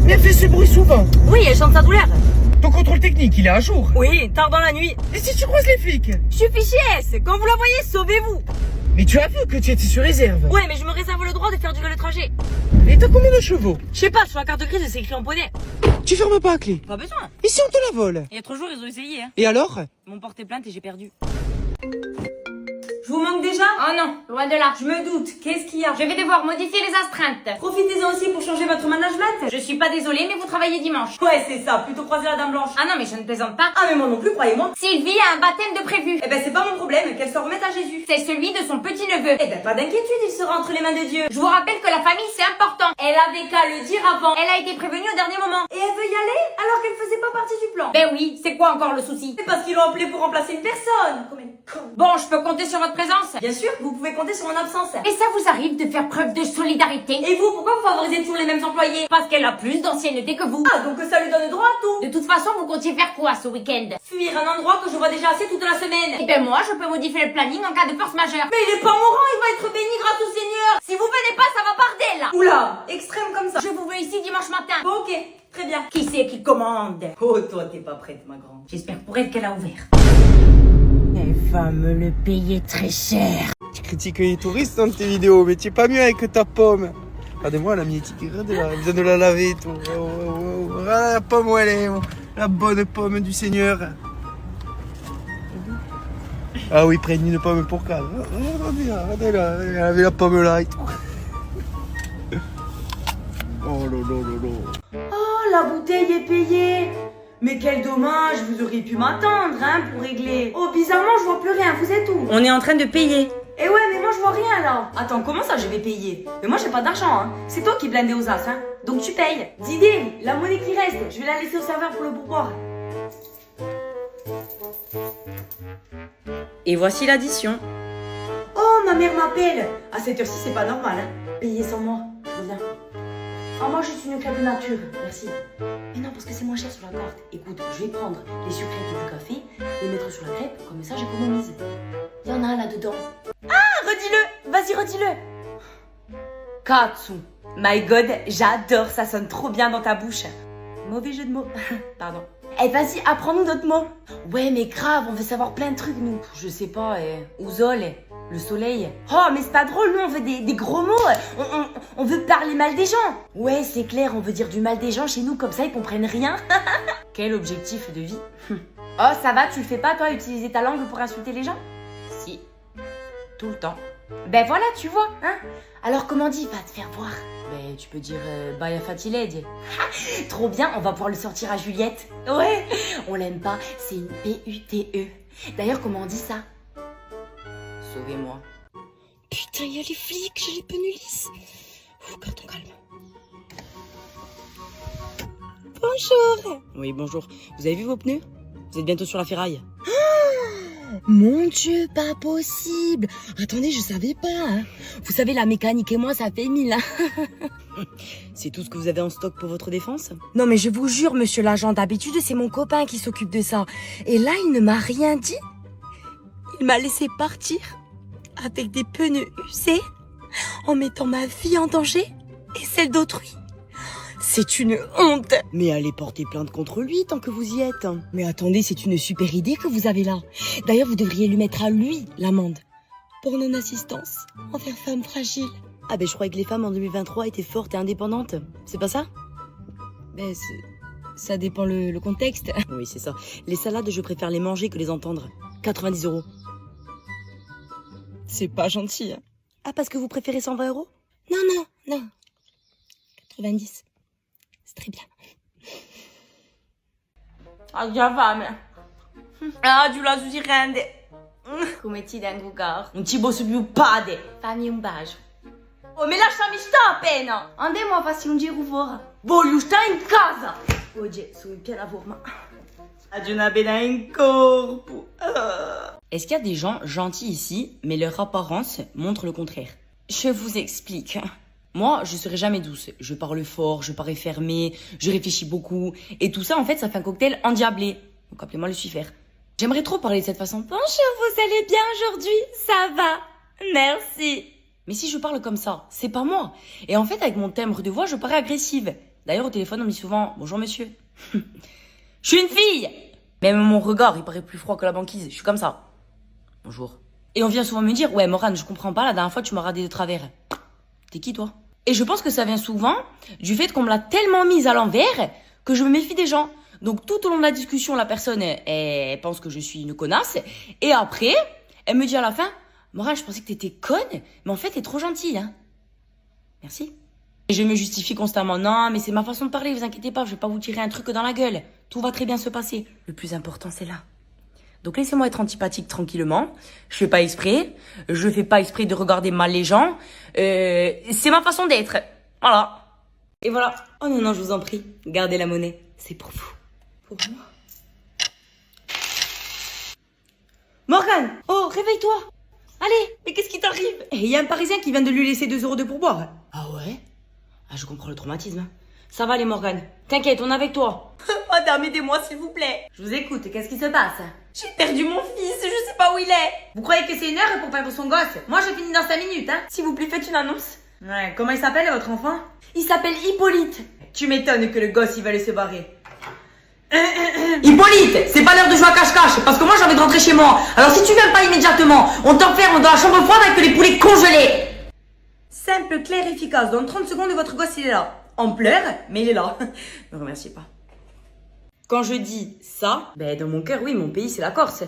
Mais elle fait ce bruit souvent. Oui, elle chante sa douleur. Ton contrôle technique il est à jour. Oui, tard dans la nuit. Et si tu croises les flics? Je suis fiché S. Quand vous la voyez, sauvez-vous. Mais tu as vu que tu étais sur réserve. Ouais, mais je me réserve le droit de faire durer le trajet. Et t'as combien de chevaux? Je sais pas, sur la carte grise, c'est écrit en poney. Tu fermes pas à clé. Pas besoin. Et si on te la vole? Il y a 3 jours, ils ont essayé, hein. Et alors? Ils m'ont porté plainte et j'ai perdu. Je vous manque déjà? Oh non, loin de là. Je me doute. Qu'est-ce qu'il y a? Je vais devoir modifier les astreintes. Profitez-en aussi pour changer votre management. Je suis pas désolée, mais vous travaillez dimanche. Ouais, c'est ça. Plutôt croiser la dame blanche. Ah non, mais je ne plaisante pas. Ah, mais moi non plus, croyez-moi. Sylvie a un baptême de prévu. Eh ben, c'est pas mon problème. Qu'elle se remette à Jésus. C'est celui de son petit-neveu. Eh ben, pas d'inquiétude. Il sera entre les mains de Dieu. Je vous rappelle que la famille, c'est important. Elle avait qu'à le dire avant. Elle a été prévenue au dernier moment. Et elle veut y aller alors qu'elle faisait pas partie du plan. Ben oui, c'est quoi encore le souci? C'est parce qu'ils l'ont appelé pour remplacer une personne. Comme une conne. Bon, je peux compter sur votre présence. Bien sûr, vous pouvez compter sur mon absence. Et ça vous arrive de faire preuve de solidarité? Et vous, pourquoi vous favorisez toujours les mêmes employés? Parce qu'elle a plus d'ancienneté que vous. Ah, donc ça lui donne droit à tout. De toute façon, vous comptiez faire quoi ce week-end? Fuir un endroit que je vois déjà assez toute la semaine. Eh ben moi, je peux modifier le planning en cas de force majeure. Mais il est pas mourant, il va être béni grâce au Seigneur. Si vous venez pas, ça va parder là. Oula, extrême comme ça. Je vous veux ici dimanche matin. Bon, ok, très bien. Qui c'est qui commande? Oh, toi, t'es pas prête, ma grande. J'espère pour elle qu'elle a ouvert. Elle va me le payer très cher. Tu critiques les touristes dans tes vidéos, mais tu es pas mieux avec ta pomme. Regardez-moi la miette qui regarde, elle a besoin de la laver et tout. Ah, la pomme où elle est, la bonne pomme du Seigneur. Ah oui, prennent une pomme pour quatre. Regardez là, elle avait la pomme là et tout. Oh là là là là. Oh, la bouteille est payée. Mais quel dommage, vous auriez pu m'attendre, hein, pour régler. Oh, bizarrement, je vois plus rien, vous êtes où? On est en train de payer. Eh ouais, mais moi je vois rien là. Attends, comment ça je vais payer? Mais moi j'ai pas d'argent, hein. C'est toi qui blindé aux as, hein. Donc tu payes. D'idée, la monnaie qui reste, je vais la laisser au serveur pour le pourboire. Et voici l'addition. Oh, ma mère m'appelle. À cette heure-ci, c'est pas normal, hein. Payez sans moi, je reviens. Oh, moi je suis une claque de nature, merci. Mais non, parce que c'est moins cher sur la carte. Écoute, je vais prendre les sucrettes du café, les mettre sur la crêpe, comme ça j'économise. Il y en a un là-dedans. Ah, redis-le. Vas-y, redis-le. Katsu. My God, j'adore, ça sonne trop bien dans ta bouche. Mauvais jeu de mots. Pardon. Eh, vas-y, apprends-nous d'autres mots. Ouais, mais grave, on veut savoir plein de trucs, nous. Je sais pas, Ouzol, le soleil. Oh, mais c'est pas drôle, nous, on veut des gros mots. On veut parler mal des gens. Ouais, c'est clair, on veut dire du mal des gens chez nous, comme ça, ils comprennent rien. Quel objectif de vie. Oh, ça va, tu le fais pas, toi, utiliser ta langue pour insulter les gens? Si. Tout le temps. Ben voilà, tu vois, hein. Alors, comment dit, va te faire voir. Ben, tu peux dire Baya Fatiled. Trop bien, on va pouvoir le sortir à Juliette. Ouais, on l'aime pas, c'est une PUTE. D'ailleurs, comment on dit ça? Sauvez-moi. Putain, il y a les flics, j'ai les pneus lisses. Garde ton calme. Bonjour. Oui, bonjour. Vous avez vu vos pneus? Vous êtes bientôt sur la ferraille. Mon Dieu, pas possible. Attendez, je savais pas. Hein. Vous savez, la mécanique et moi, ça fait 1000. Hein. C'est tout ce que vous avez en stock pour votre défense? Non, mais je vous jure, monsieur l'agent, d'habitude, c'est mon copain qui s'occupe de ça. Et là, il ne m'a rien dit. Il m'a laissé partir avec des pneus usés, en mettant ma vie en danger et celle d'autrui. C'est une honte. Mais allez porter plainte contre lui tant que vous y êtes. Mais attendez, c'est une super idée que vous avez là. D'ailleurs, vous devriez lui mettre à lui l'amende pour non-assistance envers femmes fragiles. Ah ben je croyais que les femmes en 2023 étaient fortes et indépendantes. C'est pas ça? Ben ça dépend le contexte. Oui, c'est ça. Les salades, je préfère les manger que les entendre. 90 €. C'est pas gentil. Hein. Ah, parce que vous préférez 120 €? Non. 90. C'est très bien. Ah, femme. Ah, tu la si rende. Come ti tengo caro? Non ci posso più padre. Fammi un bacio. Oh, mi lasciami sta appena! Andiamo a farsi un giro fuori. Voglio stare in casa. Oggi sono in piena forma. Ad una pena in corpo. Est-ce qu'il y a des gens gentils ici, mais leur apparence montre le contraire? Je vous explique. Moi, je serai jamais douce. Je parle fort, je parais fermée, je réfléchis beaucoup. Et tout ça, en fait, ça fait un cocktail endiablé. Donc appelez-moi Lucifer. J'aimerais trop parler de cette façon. Bonjour, vous allez bien aujourd'hui? Ça va? Merci. Mais si je parle comme ça, c'est pas moi. Et en fait, avec mon timbre de voix, je parais agressive. D'ailleurs, au téléphone, on me dit souvent « Bonjour, monsieur ». Je suis une fille. Même mon regard, il paraît plus froid que la banquise. Je suis comme ça. Bonjour. Et on vient souvent me dire « Ouais, Morane, je comprends pas, la dernière fois, tu m'as radé de travers. » T'es qui, toi? Et je pense que ça vient souvent du fait qu'on me l'a tellement mise à l'envers que je me méfie des gens. Donc, tout au long de la discussion, la personne, elle pense que je suis une connasse. Et après, elle me dit à la fin « Morane, je pensais que t'étais conne, mais en fait, t'es trop gentille, hein. » Merci. Et je me justifie constamment. Non, mais c'est ma façon de parler, vous inquiétez pas, je vais pas vous tirer un truc dans la gueule. Tout va très bien se passer. Le plus important, c'est là. Donc laissez-moi être antipathique tranquillement. Je fais pas exprès. Je fais pas exprès de regarder mal les gens. C'est ma façon d'être. Voilà. Et voilà. Oh non, non, je vous en prie. Gardez la monnaie. C'est pour vous. Pour moi. Morgane! Oh, réveille-toi! Allez, mais qu'est-ce qui t'arrive? Il y a un Parisien qui vient de lui laisser 2 € de pourboire. Ah ouais? Ah, je comprends le traumatisme. Hein. Ça va, les Morgane. T'inquiète, on est avec toi. Madame, aidez-moi s'il vous plaît. Je vous écoute, qu'est-ce qui se passe? J'ai perdu mon fils, je sais pas où il est. Vous croyez que c'est une heure pour perdre son gosse? Moi, je finis dans 5 minutes, hein. S'il vous plaît, faites une annonce. Ouais, comment il s'appelle, votre enfant? Il s'appelle Hippolyte. Tu m'étonnes que le gosse, il va se barrer. Hippolyte, c'est pas l'heure de jouer à cache-cache, parce que moi j'ai envie de rentrer chez moi. Alors si tu viens pas immédiatement, on t'enferme dans la chambre froide avec les poulets congelés. Simple, clair, efficace. Dans 30 secondes, votre gosse, il est là. En pleurs, mais il est là. Ne remerciez pas. Quand je dis ça, ben dans mon cœur, oui, mon pays c'est la Corse.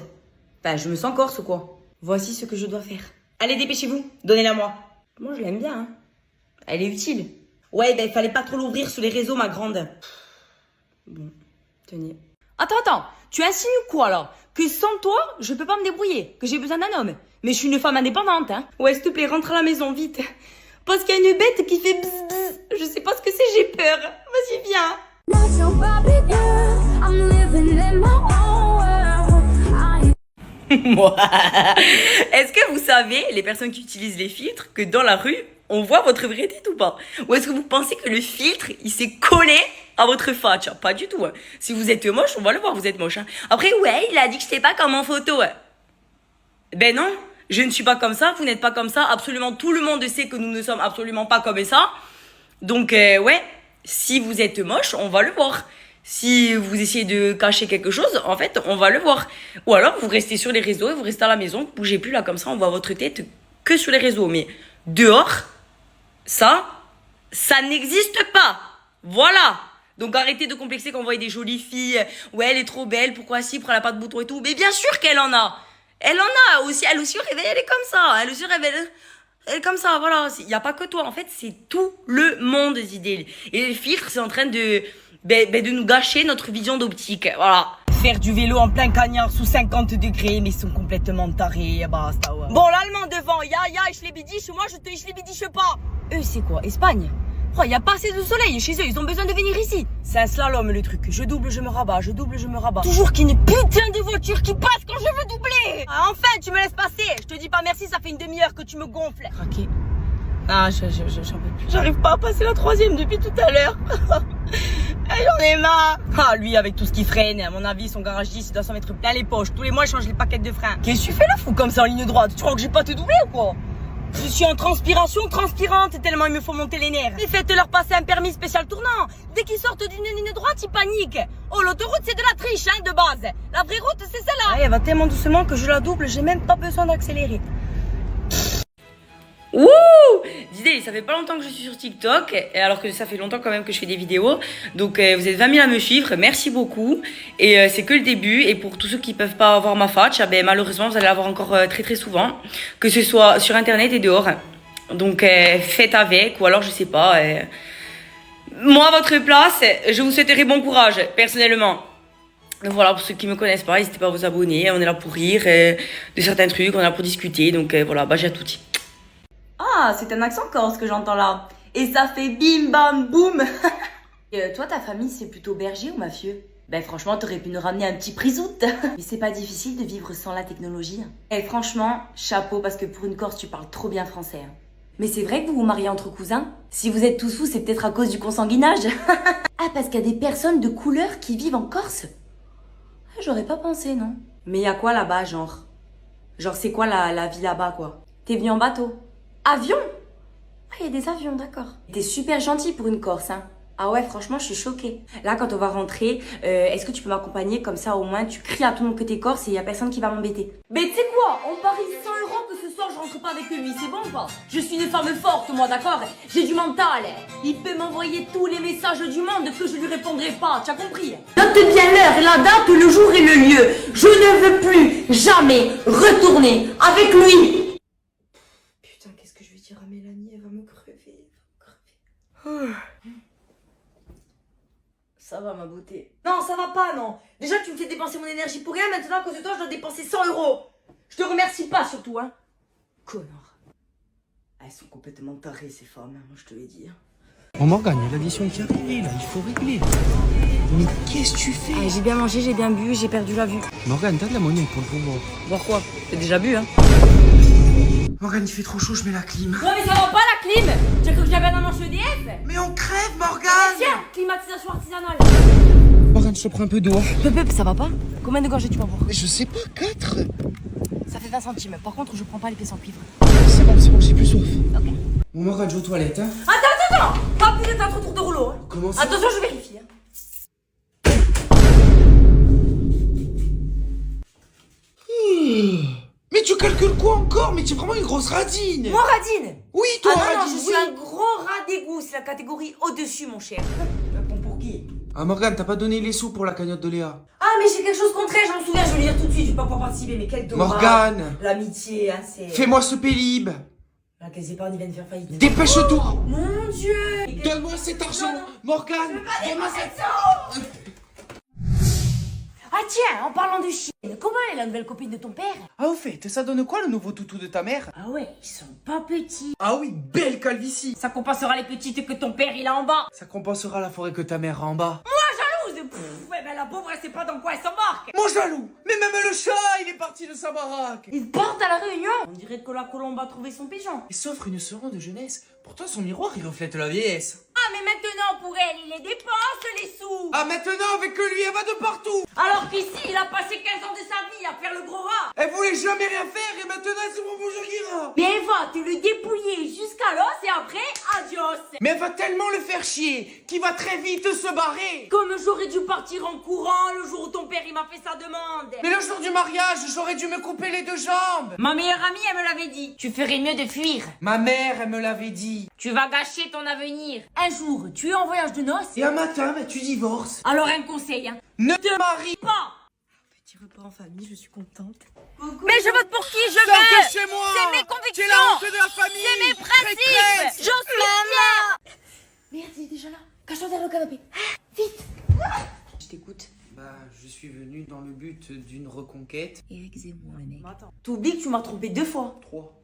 Enfin, je me sens corse ou quoi. Voici ce que je dois faire. Allez, dépêchez-vous, donnez-la moi. Moi je l'aime bien, hein. Elle est utile. Ouais, ben fallait pas trop l'ouvrir sur les réseaux, ma grande. Bon, tenez. Attends, tu insinues quoi là? Que sans toi, je peux pas me débrouiller, que j'ai besoin d'un homme. Mais je suis une femme indépendante, hein. Ouais, s'il te plaît, rentre à la maison, vite. Parce qu'il y a une bête qui fait bzz bzz. Je sais pas ce que c'est, j'ai peur. Vas-y, viens. Moi. Est-ce que vous savez, les personnes qui utilisent les filtres, que dans la rue, on voit votre vraie tête ou pas? Ou est-ce que vous pensez que le filtre, il s'est collé à votre face? Pas du tout. Hein. Si vous êtes moche, on va le voir, vous êtes moche. Hein. Après, ouais, il a dit que j'étais pas comme en photo. Hein. Ben non, je ne suis pas comme ça, vous n'êtes pas comme ça. Absolument tout le monde sait que nous ne sommes absolument pas comme ça. Donc, ouais, si vous êtes moche, on va le voir. Si vous essayez de cacher quelque chose, en fait, on va le voir. Ou alors, vous restez sur les réseaux et vous restez à la maison, vous bougez plus là, comme ça, on voit votre tête que sur les réseaux. Mais dehors, ça n'existe pas. Voilà. Donc arrêtez de complexer quand vous voyez des jolies filles. Ouais, elle est trop belle, pourquoi si, pourquoi elle a pas de boutons et tout. Mais bien sûr qu'elle en a. Elle en a aussi, elle aussi au réveil, elle est comme ça. Elle aussi au réveil, elle est comme ça, voilà. Il n'y a pas que toi, en fait, c'est tout le monde, Zidé. Et les filtres, c'est en train de nous gâcher notre vision d'optique, voilà. Faire du vélo en plein cagnard sous 50 degrés, mais ils sont complètement tarés, basta, ouais. Bon, l'allemand devant, ya, ich les moi je te ich les pas. Eux, c'est quoi, Espagne? Oh, y a pas assez de soleil chez eux, ils ont besoin de venir ici. C'est un slalom, le truc. Je double, je me rabats, je double, je me rabats. Toujours qu'il y ait une putain de voiture qui passe quand je veux doubler. Ah, enfin, tu me laisses passer. Je te dis pas merci, ça fait une demi-heure que tu me gonfles. Craqué. Ah, j'en peux plus. J'arrive pas à passer la 3e depuis tout à l'heure. J'en ai marre. Ah, lui, avec tout ce qui freine, à mon avis, son garagiste, il doit s'en mettre plein les poches. Tous les mois, il change les paquettes de frein. Qu'est-ce que tu fais là, fou, comme ça, en ligne droite? Tu crois que j'ai pas te doubler ou quoi? Je suis en transpiration transpirante tellement il me faut monter les nerfs. Et faites-leur passer un permis spécial tournant. Dès qu'ils sortent d'une ligne droite, ils paniquent. Oh, l'autoroute, c'est de la triche, hein, de base. La vraie route, c'est celle-là. Ah, elle va tellement doucement que je la double, j'ai même pas besoin d'accélérer. Ouh! Disais, ça fait pas longtemps que je suis sur TikTok, alors que ça fait longtemps quand même que je fais des vidéos. Donc vous êtes 20 000 à me suivre, merci beaucoup. Et c'est que le début. Et pour tous ceux qui peuvent pas avoir ma fatch, malheureusement vous allez l'avoir encore très très souvent, que ce soit sur internet et dehors. Donc faites avec, ou alors je sais pas. Moi à votre place, je vous souhaiterais bon courage, personnellement. Donc voilà, pour ceux qui me connaissent pas, n'hésitez pas à vous abonner. On est là pour rire de certains trucs, on est là pour discuter. Donc voilà, bah j'ai tout dit. Ah, c'est un accent corse que j'entends là. Et ça fait bim bam boum. Toi, ta famille, c'est plutôt berger ou mafieux? Ben franchement, t'aurais pu nous ramener un petit prisout. Mais c'est pas difficile de vivre sans la technologie. Et franchement, chapeau, parce que pour une Corse, tu parles trop bien français. Mais c'est vrai que vous vous mariez entre cousins? Si vous êtes tous fous, c'est peut-être à cause du consanguinage. Ah, parce qu'il y a des personnes de couleur qui vivent en Corse? Ah, j'aurais pas pensé, non. Mais y a quoi là-bas, genre? Genre, c'est quoi la vie là-bas, quoi? T'es venu en bateau? Avion? Ah, y a des avions, d'accord. T'es super gentil pour une Corse, hein. Ah ouais, franchement, je suis choquée. Là, quand on va rentrer, est-ce que tu peux m'accompagner? Comme ça, au moins, tu cries à tout le monde que t'es corse et y a personne qui va m'embêter. Mais tu sais quoi? On parie 100 € que ce soir, je rentre pas avec lui. C'est bon ou pas? Je suis une femme forte, moi, d'accord? J'ai du mental. Il peut m'envoyer tous les messages du monde que je lui répondrai pas. Tu as compris? Note bien l'heure, la date, le jour et le lieu. Je ne veux plus jamais retourner avec lui. Putain, qu'est-ce que je vais dire à Mélanie? Elle va me crever. Oh. Ça va, ma beauté. Non, ça va pas, non. Déjà, tu me fais dépenser mon énergie pour rien. Maintenant, à cause de toi, je dois dépenser 100 €. Je te remercie pas, surtout, hein. Connard. Elles sont complètement tarées, ces femmes, hein, moi, je te l'ai dit. Oh Morgane, il y a l'addition qui arrive là, il faut régler. Mais qu'est-ce que tu fais? J'ai bien mangé, j'ai bien bu, j'ai perdu la vue. Morgane, t'as de la monnaie pour le pouvoir. Voir quoi? T'as déjà bu, hein. Morgane, il fait trop chaud, je mets la clim. Ouais, mais ça va pas la clim. Tu as cru que j'avais un manche EDF? Mais on crève, Morgane! Tiens, climatisation artisanale. Morgane, je te prends un peu d'eau. Pep, ça va pas? Combien de gorgées tu m'en boire? Je sais pas, 4. Ça fait 20 centimes. Par contre, je prends pas les pièces en cuivre. C'est bon, j'ai plus soif. Ok. Bon, Morgane, je vais aux toilettes, hein. Attends. Pas plus de 4 tours de rouleau. Hein. Comment ça? Attention, je vérifie. Hein. Mais tu calcules quoi encore? Mais tu es vraiment une grosse radine! Moi, radine. Oui, toi, Ah non, radine! je suis un gros rat d'égout. C'est la catégorie au-dessus, mon cher. Pour qui? Ah, Morgane, t'as pas donné les sous pour la cagnotte de Léa. Ah, mais j'ai quelque chose contre elle, je m'en souviens, je vais le dire tout de suite. Je vais pas pouvoir participer, mais quel dommage. Morgane! L'amitié, hein, c'est. Fais-moi ce pélib! La caisse d'épargne vient de faire faillite. Dépêche-toi! Mon Dieu. Donne-moi cet argent! Non. Morgane! Donne-moi cet Ah tiens, en parlant de chienne, comment elle est la nouvelle copine de ton père? Ah, au fait, ça donne quoi le nouveau toutou de ta mère? Ah ouais, ils sont pas petits. Ah oui, belle calvitie! Ça compensera les petites que ton père il a en bas. Ça compensera la forêt que ta mère a en bas. Jalouse. Ouais, ben la pauvre, elle sait pas dans quoi elle s'embarque. Mon jaloux! Mais même le chat, il est parti de sa baraque! Il porte à la réunion. On dirait que la colombe a trouvé son pigeon. Il s'offre une seconde de jeunesse. Pourtant, son miroir, il reflète la vieillesse. Ah, mais maintenant, pour elle, il les dépense, les sous. Ah, maintenant, avec lui, elle va de partout! Alors qu'ici, il a passé 15 ans de sa vie à faire le gros rat. Elle voulait jamais rien faire et maintenant, c'est pour vous ira! Mais elle va te le dépouiller jusqu'à l'os et après, adios. Mais elle va tellement le faire chier qu'il va très vite se barrer! Comme j'aurais dû partir en courant le jour où ton père il m'a fait sa demande. Mais le jour du mariage, j'aurais dû me couper les 2 jambes! Ma meilleure amie, elle me l'avait dit. Tu ferais mieux de fuir. Ma mère, elle me l'avait dit. Tu vas gâcher ton avenir. Un jour, tu es en voyage de noces. Et un matin, bah, tu divorces. Alors un conseil, hein. Ne te marie Pas. Petit repas en famille, je suis contente. Mais je vote pour qui je Sors veux. de chez moi! C'est mes convictions. Tu es la honte de la famille! C'est mes principes. J'en suis fière. Merde, il est déjà là. Cache-toi derrière le canapé. Vite. Je t'écoute. Bah, je suis venu dans le but d'une reconquête. Éric Zemmour, le mec. Attends. T'oublies que tu m'as trompé 2 fois. 3.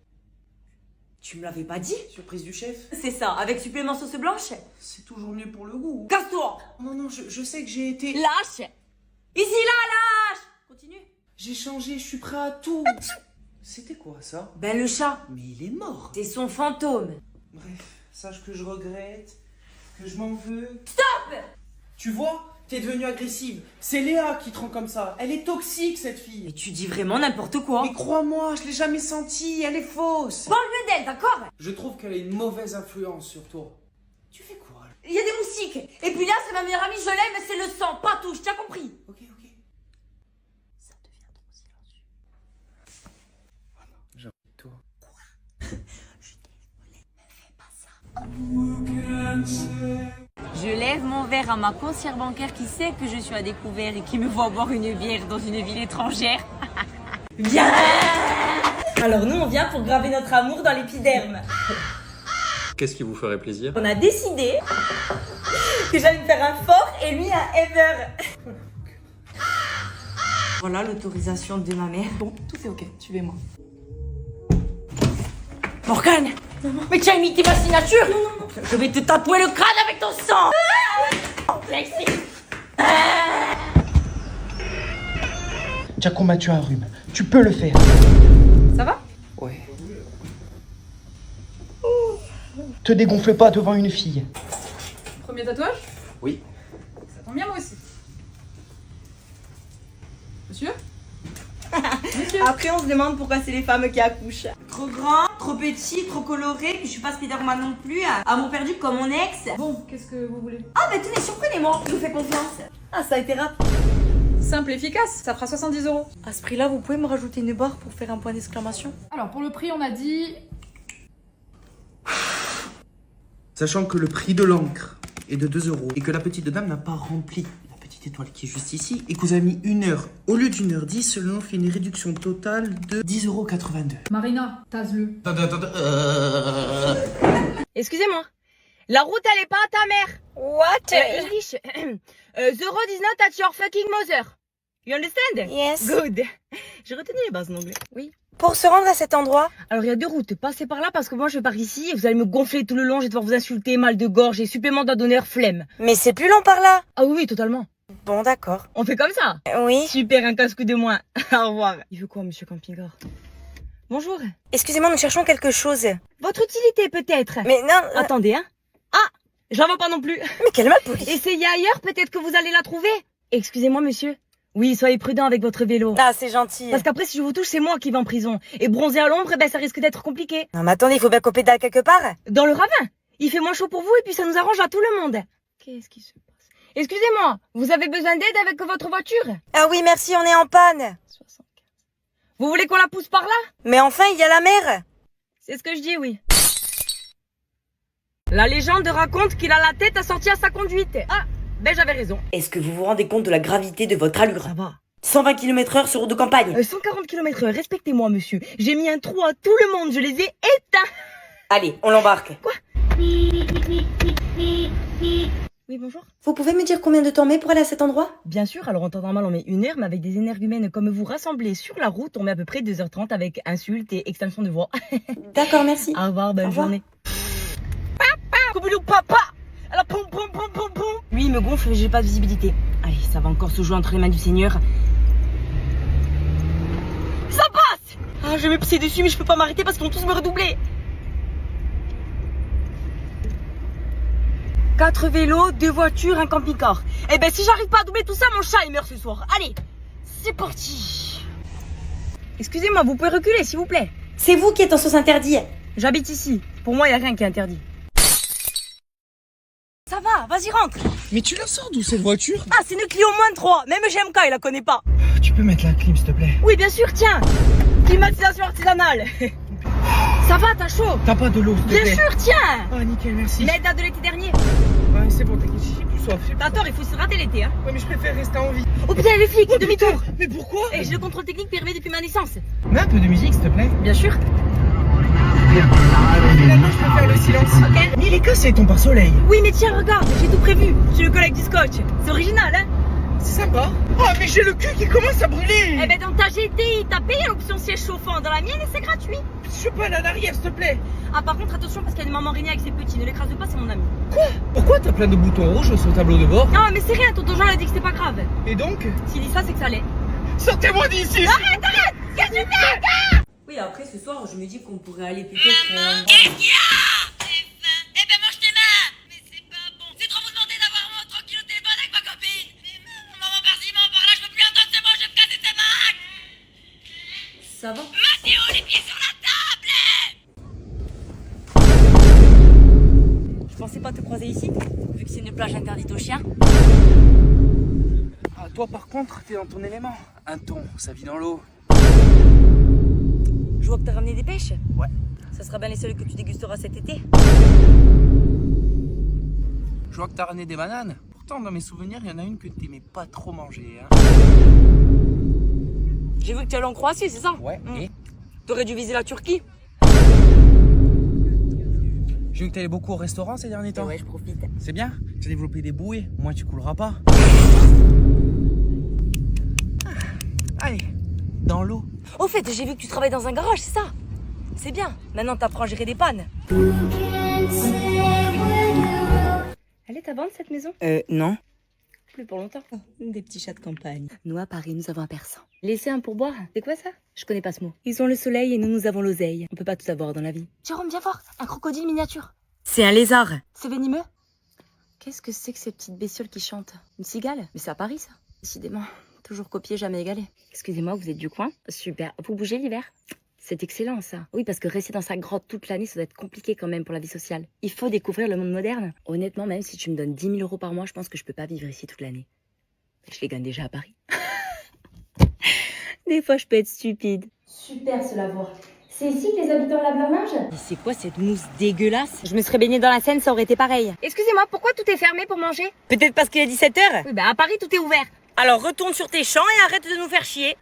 Tu me l'avais pas dit. Surprise du chef. C'est ça, avec supplément sauce blanche. C'est toujours mieux pour le goût. Casse-toi. Non, je sais que j'ai été... Lâche. Ici, là, lâche. Continue. J'ai changé, je suis prêt à tout. C'était quoi ça? Ben le chat. Mais il est mort. C'est son fantôme. Bref, sache que je regrette, que je m'en veux. Stop. Tu vois? T'es devenue agressive. C'est Léa qui te rend comme ça. Elle est toxique, cette fille. Mais tu dis vraiment n'importe quoi. Mais crois-moi, je l'ai jamais sentie. Elle est fausse. Parle-mieux d'elle, d'accord? Je trouve qu'elle a une mauvaise influence sur toi. Tu fais quoi? Il y a des moustiques. Et puis là, c'est ma meilleure amie, je l'aime, mais c'est le sang, pas touche, t'as compris? Ok. Ça devient trop silencieux. J'ai envie de toi. Je lève mon verre à ma concierge bancaire qui sait que je suis à découvert et qui me voit boire une bière dans une ville étrangère. Viens! Alors nous, on vient pour graver notre amour dans l'épiderme. Qu'est-ce qui vous ferait plaisir? On a décidé que j'allais me faire un fort et lui un ever. Voilà l'autorisation de ma mère. Bon, tout est ok, suivez-moi. Morgane, mais tu as imité ma signature. Je vais te tatouer le crâne avec ton sang. Tu as combattu un rhume. Tu peux le faire. Ça va? Ouais. Te dégonfle pas devant une fille. Premier tatouage? Oui. Ça tombe bien, moi aussi. Monsieur? Après, on se demande pourquoi c'est les femmes qui accouchent. Trop grand, trop petit, trop coloré, puis je suis pas Spider-Man non plus. À mon perdu comme mon ex. Bon, qu'est-ce que vous voulez? Ah, mais tenez, surprenez-moi, je vous fais confiance. Ah, ça a été rapide. Simple et efficace, ça fera 70 €. À ce prix-là, vous pouvez me rajouter une barre pour faire un point d'exclamation? Alors, pour le prix, on a dit... Sachant que le prix de l'encre est de 2 € et que la petite dame n'a pas rempli la petite étoile qui est juste ici et que vous avez mis 1 heure au lieu d'1 h 10, cela nous fait une réduction totale de 10,82 €. Marina, tase-le. Excusez-moi. La route, elle est pas à ta mère. What? English. The road is not at your fucking mother. You understand? Yes. Good. J'ai retenu les bases en anglais. Oui. Pour se rendre à cet endroit, Alors, il y a 2 routes. Passez par là parce que moi, je pars ici et vous allez me gonfler tout le long. Je vais devoir vous insulter, mal de gorge et supplément d'honneur, flemme. mais c'est plus long par là. Ah oui, oui, totalement. Bon, d'accord. On fait comme ça. Oui. Super, un casse-cou de moins. Au revoir. Il veut quoi, monsieur Campingard? Bonjour. Excusez-moi, nous cherchons quelque chose. Votre utilité, peut-être? Mais non. Attendez, hein. Ah, j'en vois pas non plus. Mais quelle malpoli. Essayez ailleurs, peut-être que vous allez la trouver. Excusez-moi, monsieur. Oui, soyez prudent avec votre vélo. Ah, c'est gentil. Parce qu'après, si je vous touche, c'est moi qui vais en prison. Et bronzer à l'ombre, eh ben, ça risque d'être compliqué. Non, mais attendez, il faut bien qu'on pédale quelque part. Dans le ravin. Il fait moins chaud pour vous et puis ça nous arrange à tout le monde. Qu'est-ce qui se passe? Excusez-moi, vous avez besoin d'aide avec votre voiture? Ah oui, merci, on est en panne. 75. Vous voulez qu'on la pousse par là? Mais enfin, il y a la mer. C'est ce que je dis, oui. La légende raconte qu'il a la tête assortie à sa conduite. Ah, ben j'avais raison. Est-ce que vous vous rendez compte de la gravité de votre allure? Ça va. 120 km/h sur route de campagne. 140 km/h, respectez-moi, monsieur. J'ai mis un trou à tout le monde, je les ai éteints. Allez, on l'embarque. Oui, bonjour. Vous pouvez me dire combien de temps met pour aller à cet endroit? Bien sûr, alors en temps normal, on met 1 heure, mais avec des énergumènes comme vous rassemblés sur la route, on met à peu près 2h30 avec insultes et extinction de voix. D'accord, merci. Au revoir, bonne Au revoir. journée. Papa! Couboulou, papa! Alors, poum, poum, poum, poum, poum. Lui, il me gonfle et j'ai pas de visibilité. Allez, ça va encore se jouer entre les mains du Seigneur. Ça passe! Ah, je vais me pisser dessus, mais je peux pas m'arrêter parce qu'ils vont tous me redoubler. 4 vélos, 2 voitures, un camping-car. Eh ben, si j'arrive pas à doubler tout ça, mon chat, il meurt ce soir. Allez, c'est parti. Excusez-moi, vous pouvez reculer, s'il vous plaît. C'est vous qui êtes en sens interdit. J'habite ici. Pour moi, il a rien qui est interdit. Ça va, vas-y, rentre. Mais tu la sors d'où cette voiture? Ah, c'est une Clio -3. Même GMK, il la connaît pas. Tu peux mettre la clim s'il te plaît. Oui, bien sûr, tiens. Climatisation artisanale. Ça va, t'as chaud? T'as pas de l'eau s'il te Bien plaît? sûr, tiens. Ah nickel, merci. L'aide date de l'été dernier. Ouais, c'est bon, t'inquiète, j'ai plus soif. T'as tort, il faut se rater l'été, hein. Ouais, mais je préfère rester en vie. Oh putain, les flics, demi-tour. Mais pourquoi? Et j'ai le contrôle technique permis depuis ma naissance. Mets un peu de musique s'il te plaît. Bien sûr. Finalement, je préfère le silence. Ok. Mais il est cassé ton pare-soleil. Oui, mais tiens, regarde, j'ai tout prévu. J'ai le collègue du scotch. C'est original, hein. C'est sympa. Ah, mais j'ai le cul qui commence à brûler. Eh ben, dans ta GTI, t'as payé l'option siège chauffant. Dans la mienne, c'est gratuit. Je peux aller en arrière s'il te plaît. Ah, par contre, attention parce qu'il y a une maman Rénie avec ses petits. Ne l'écrase pas, c'est mon ami. Pourquoi t'as plein de boutons rouges sur le tableau de bord? Non, mais c'est rien, tonton Jean a dit que c'était pas grave. Et donc? S'il dit ça, c'est que ça l'est. Sortez-moi d'ici. Arrête. Qu'est-ce que tu fais? Oui, après ce soir, je me dis qu'on pourrait aller peut-être... Qu'est-ce qu'il y a? T'es faim? Eh ben mange tes mains. Mais c'est pas bon. C'est trop vous demander d'avoir un moment tranquille au téléphone avec ma copine. Mais maman par-ci, maman par-là, je peux plus entendre, c'est bon, je vais me casser tes mains. Ça va? Mathéo, les pieds sur la table. Je pensais pas te croiser ici, vu que c'est une plage interdite aux chiens. Ah, toi par contre, t'es dans ton élément. Un thon, ça vit dans l'eau. Je vois que t'as ramené des pêches. Ouais. Ça sera bien les seules que tu dégusteras cet été. Je vois que t'as ramené des bananes. Pourtant, dans mes souvenirs, il y en a une que t'aimais pas trop manger. Hein. J'ai vu que tu allais en Croatie, c'est ça? Ouais, et T'aurais dû viser la Turquie. j'ai vu que t'allais beaucoup au restaurant ces derniers temps. Ouais, je profite. C'est bien, tu as développé des bouées, au moins tu couleras pas. dans l'eau. Au fait, j'ai vu que tu travailles dans un garage, c'est ça? C'est bien. Maintenant, t'apprends à gérer des pannes. Elle est à vendre cette maison? Non. Plus pour longtemps. Des petits chats de campagne. Nous à Paris, nous avons un persan. Laisser un pourboire, c'est quoi ça? Je connais pas ce mot. Ils ont le soleil et nous avons l'oseille. On peut pas tout avoir dans la vie. Jérôme, viens voir, un crocodile miniature. C'est un lézard. C'est venimeux? Qu'est-ce que c'est que ces petites bestioles qui chantent? Une cigale? Mais c'est à Paris ça. Décidément, toujours copié, jamais égalé. Excusez-moi, vous êtes du coin? Super. Vous bougez l'hiver? C'est excellent ça. Oui, parce que rester dans sa grotte toute l'année, ça doit être compliqué quand même pour la vie sociale. Il faut découvrir le monde moderne. Honnêtement, même si tu me donnes 10 000 € par mois, je pense que je peux pas vivre ici toute l'année. Je les gagne déjà à Paris. Des fois, je peux être stupide. Super ce lavoir. C'est ici que les habitants lavent leur linge? Mais c'est quoi cette mousse dégueulasse? Je me serais baignée dans la Seine, ça aurait été pareil. Excusez-moi, pourquoi tout est fermé pour manger? Peut-être parce qu'il est 17h? Oui, bah à Paris, tout est ouvert. Alors retourne sur tes champs et arrête de nous faire chier.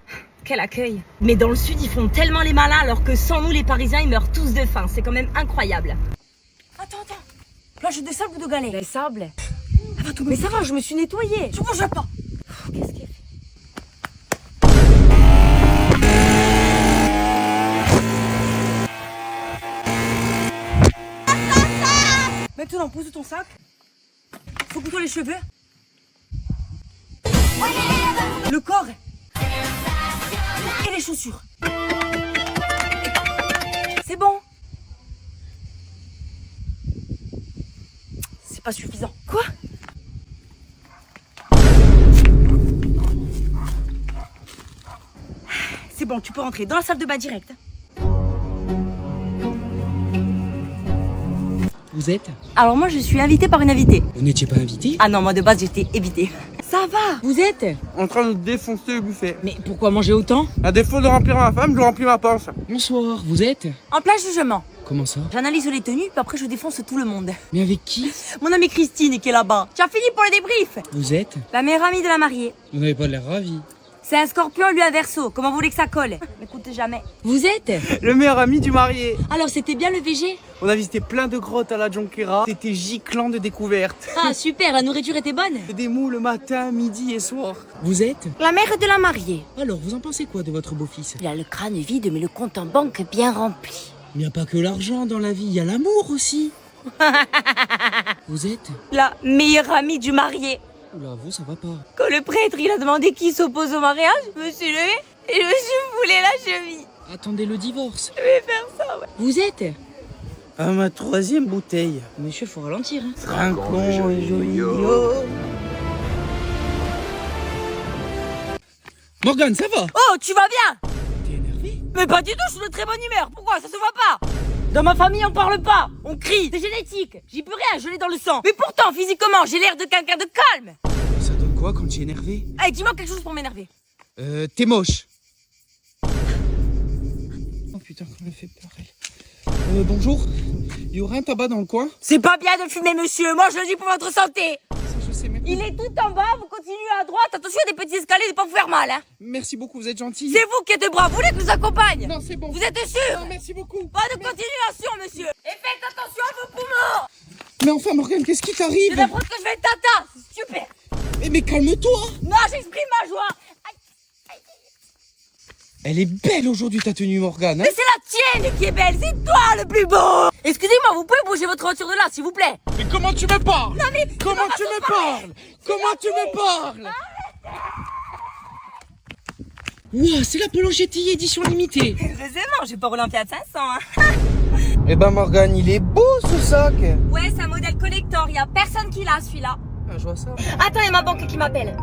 Quel accueil. Mais dans le sud, ils font tellement les malins alors que sans nous, les Parisiens, ils meurent tous de faim. C'est quand même incroyable. Attends. Plage de sable ou de galets? Les sables. Mais ça va, je me suis nettoyée. Tu bouges pas. Qu'est-ce qu'elle fait? Maintenant, pose ton sac. Faut couper les cheveux. Le corps. Et les chaussures. C'est bon. C'est pas suffisant. Quoi? C'est bon, tu peux rentrer dans la salle de bain direct. Vous êtes? Alors moi, je suis invitée par une invitée. Vous n'étiez pas invité? Ah non, moi de base, j'étais évitée. Ça va? Vous êtes? En train de défoncer le buffet. Mais pourquoi manger autant? À défaut de remplir ma femme, je remplis ma panse. Bonsoir, vous êtes? En plein jugement. Comment ça? J'analyse les tenues, puis après je défonce tout le monde. Mais avec qui? Mon amie Christine qui est là-bas. Tu as fini pour le débrief? Vous êtes? La meilleure amie de la mariée. Vous n'avez pas l'air ravi. C'est un scorpion, lui un verso. Comment vous voulez que ça colle? N'écoutez jamais. Vous êtes? Le meilleur ami du marié. Alors c'était bien le VG? On a visité plein de grottes à la Jonquera. C'était giclant de découvertes. Ah super, la nourriture était bonne. Des mous le matin, midi et soir. Vous êtes? La mère de la mariée. Alors, vous en pensez quoi de votre beau-fils? Il a le crâne vide, mais le compte en banque bien rempli. Il n'y a pas que l'argent dans la vie, il y a l'amour aussi. Vous êtes? La meilleure amie du marié. Oula, vous, ça va pas. Quand le prêtre il a demandé qui s'oppose au mariage, je me suis levée et je me suis foulé la cheville. Attendez le divorce. Je vais faire ça, ouais. Vous êtes? À ma 3e bouteille. Monsieur, faut ralentir. Hein. Trinquons et joli. Morgane, ça va? Oh, tu vas bien? T'es énervé? Mais pas du tout, je suis de très bonne humeur. Pourquoi? Ça se voit pas. Dans ma famille, on parle pas. On crie. C'est génétique. J'y peux rien, je l'ai dans le sang. Mais pourtant, physiquement, j'ai l'air de quelqu'un de calme. Ça donne quoi quand tu es énervé? Allez, dis-moi quelque chose pour m'énerver. T'es moche. Oh putain, ça me fait peur. Bonjour. Il y aura un tabac dans le coin? C'est pas bien de fumer, monsieur. Moi, je le dis pour votre santé. Ça, je sais même. Il est tout en bas, vous continuez à droite. Attention, il y a des petits escaliers, de pas vous faire mal, hein. Merci beaucoup, vous êtes gentil. C'est vous qui êtes brave, vous voulez que je vous accompagne? Non, c'est bon. Vous êtes sûr? Non, merci beaucoup. Pas de continuation, monsieur. Et faites attention à vos poumons. Mais enfin, Morgane, qu'est-ce qui J'ai t'arrive? l'impression que je vais être tata. C'est super. Mais calme-toi. Non, j'exprime ma joie. Aïe. Elle est belle aujourd'hui ta tenue, Morgane. Hein? Mais c'est la tienne qui est belle, c'est toi le plus beau. Excusez-moi, vous pouvez bouger votre voiture de là, s'il vous plaît? Mais comment tu me parles? Non mais Comment tu me parles? Comment tu me parles? Ouah, c'est la Polongetti édition limitée. Heureusement, j'ai pas Olympia de 500, hein. Eh ben Morgane, il est beau ce sac. Ouais, c'est un modèle collector, y a personne qui l'a celui-là. Ah, je vois ça. Attends, y a ma banque qui m'appelle.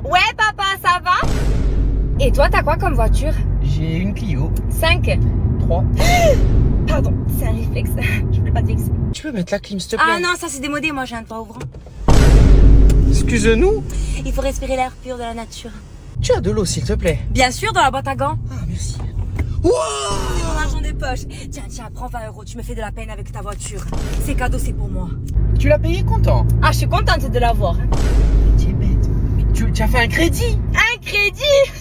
Ouais, papa, ça va? Et toi, t'as quoi comme voiture? J'ai une Clio. 5. 3. Pardon, c'est un réflexe. Je voulais pas te vexer. Tu peux mettre la clim, s'il te plaît? Ah non, ça c'est démodé, moi j'ai un toit ouvrant. Excuse-nous. Il faut respirer l'air pur de la nature. Tu as de l'eau, s'il te plaît? Bien sûr, dans la boîte à gants. Ah, merci. C'est mon argent de poche. Tiens, prends 20 €. Tu me fais de la peine avec ta voiture. C'est cadeau, c'est pour moi. Tu l'as payé content? Ah, je suis contente de l'avoir. Tu es bête. Mais tu as fait un crédit? Un crédit?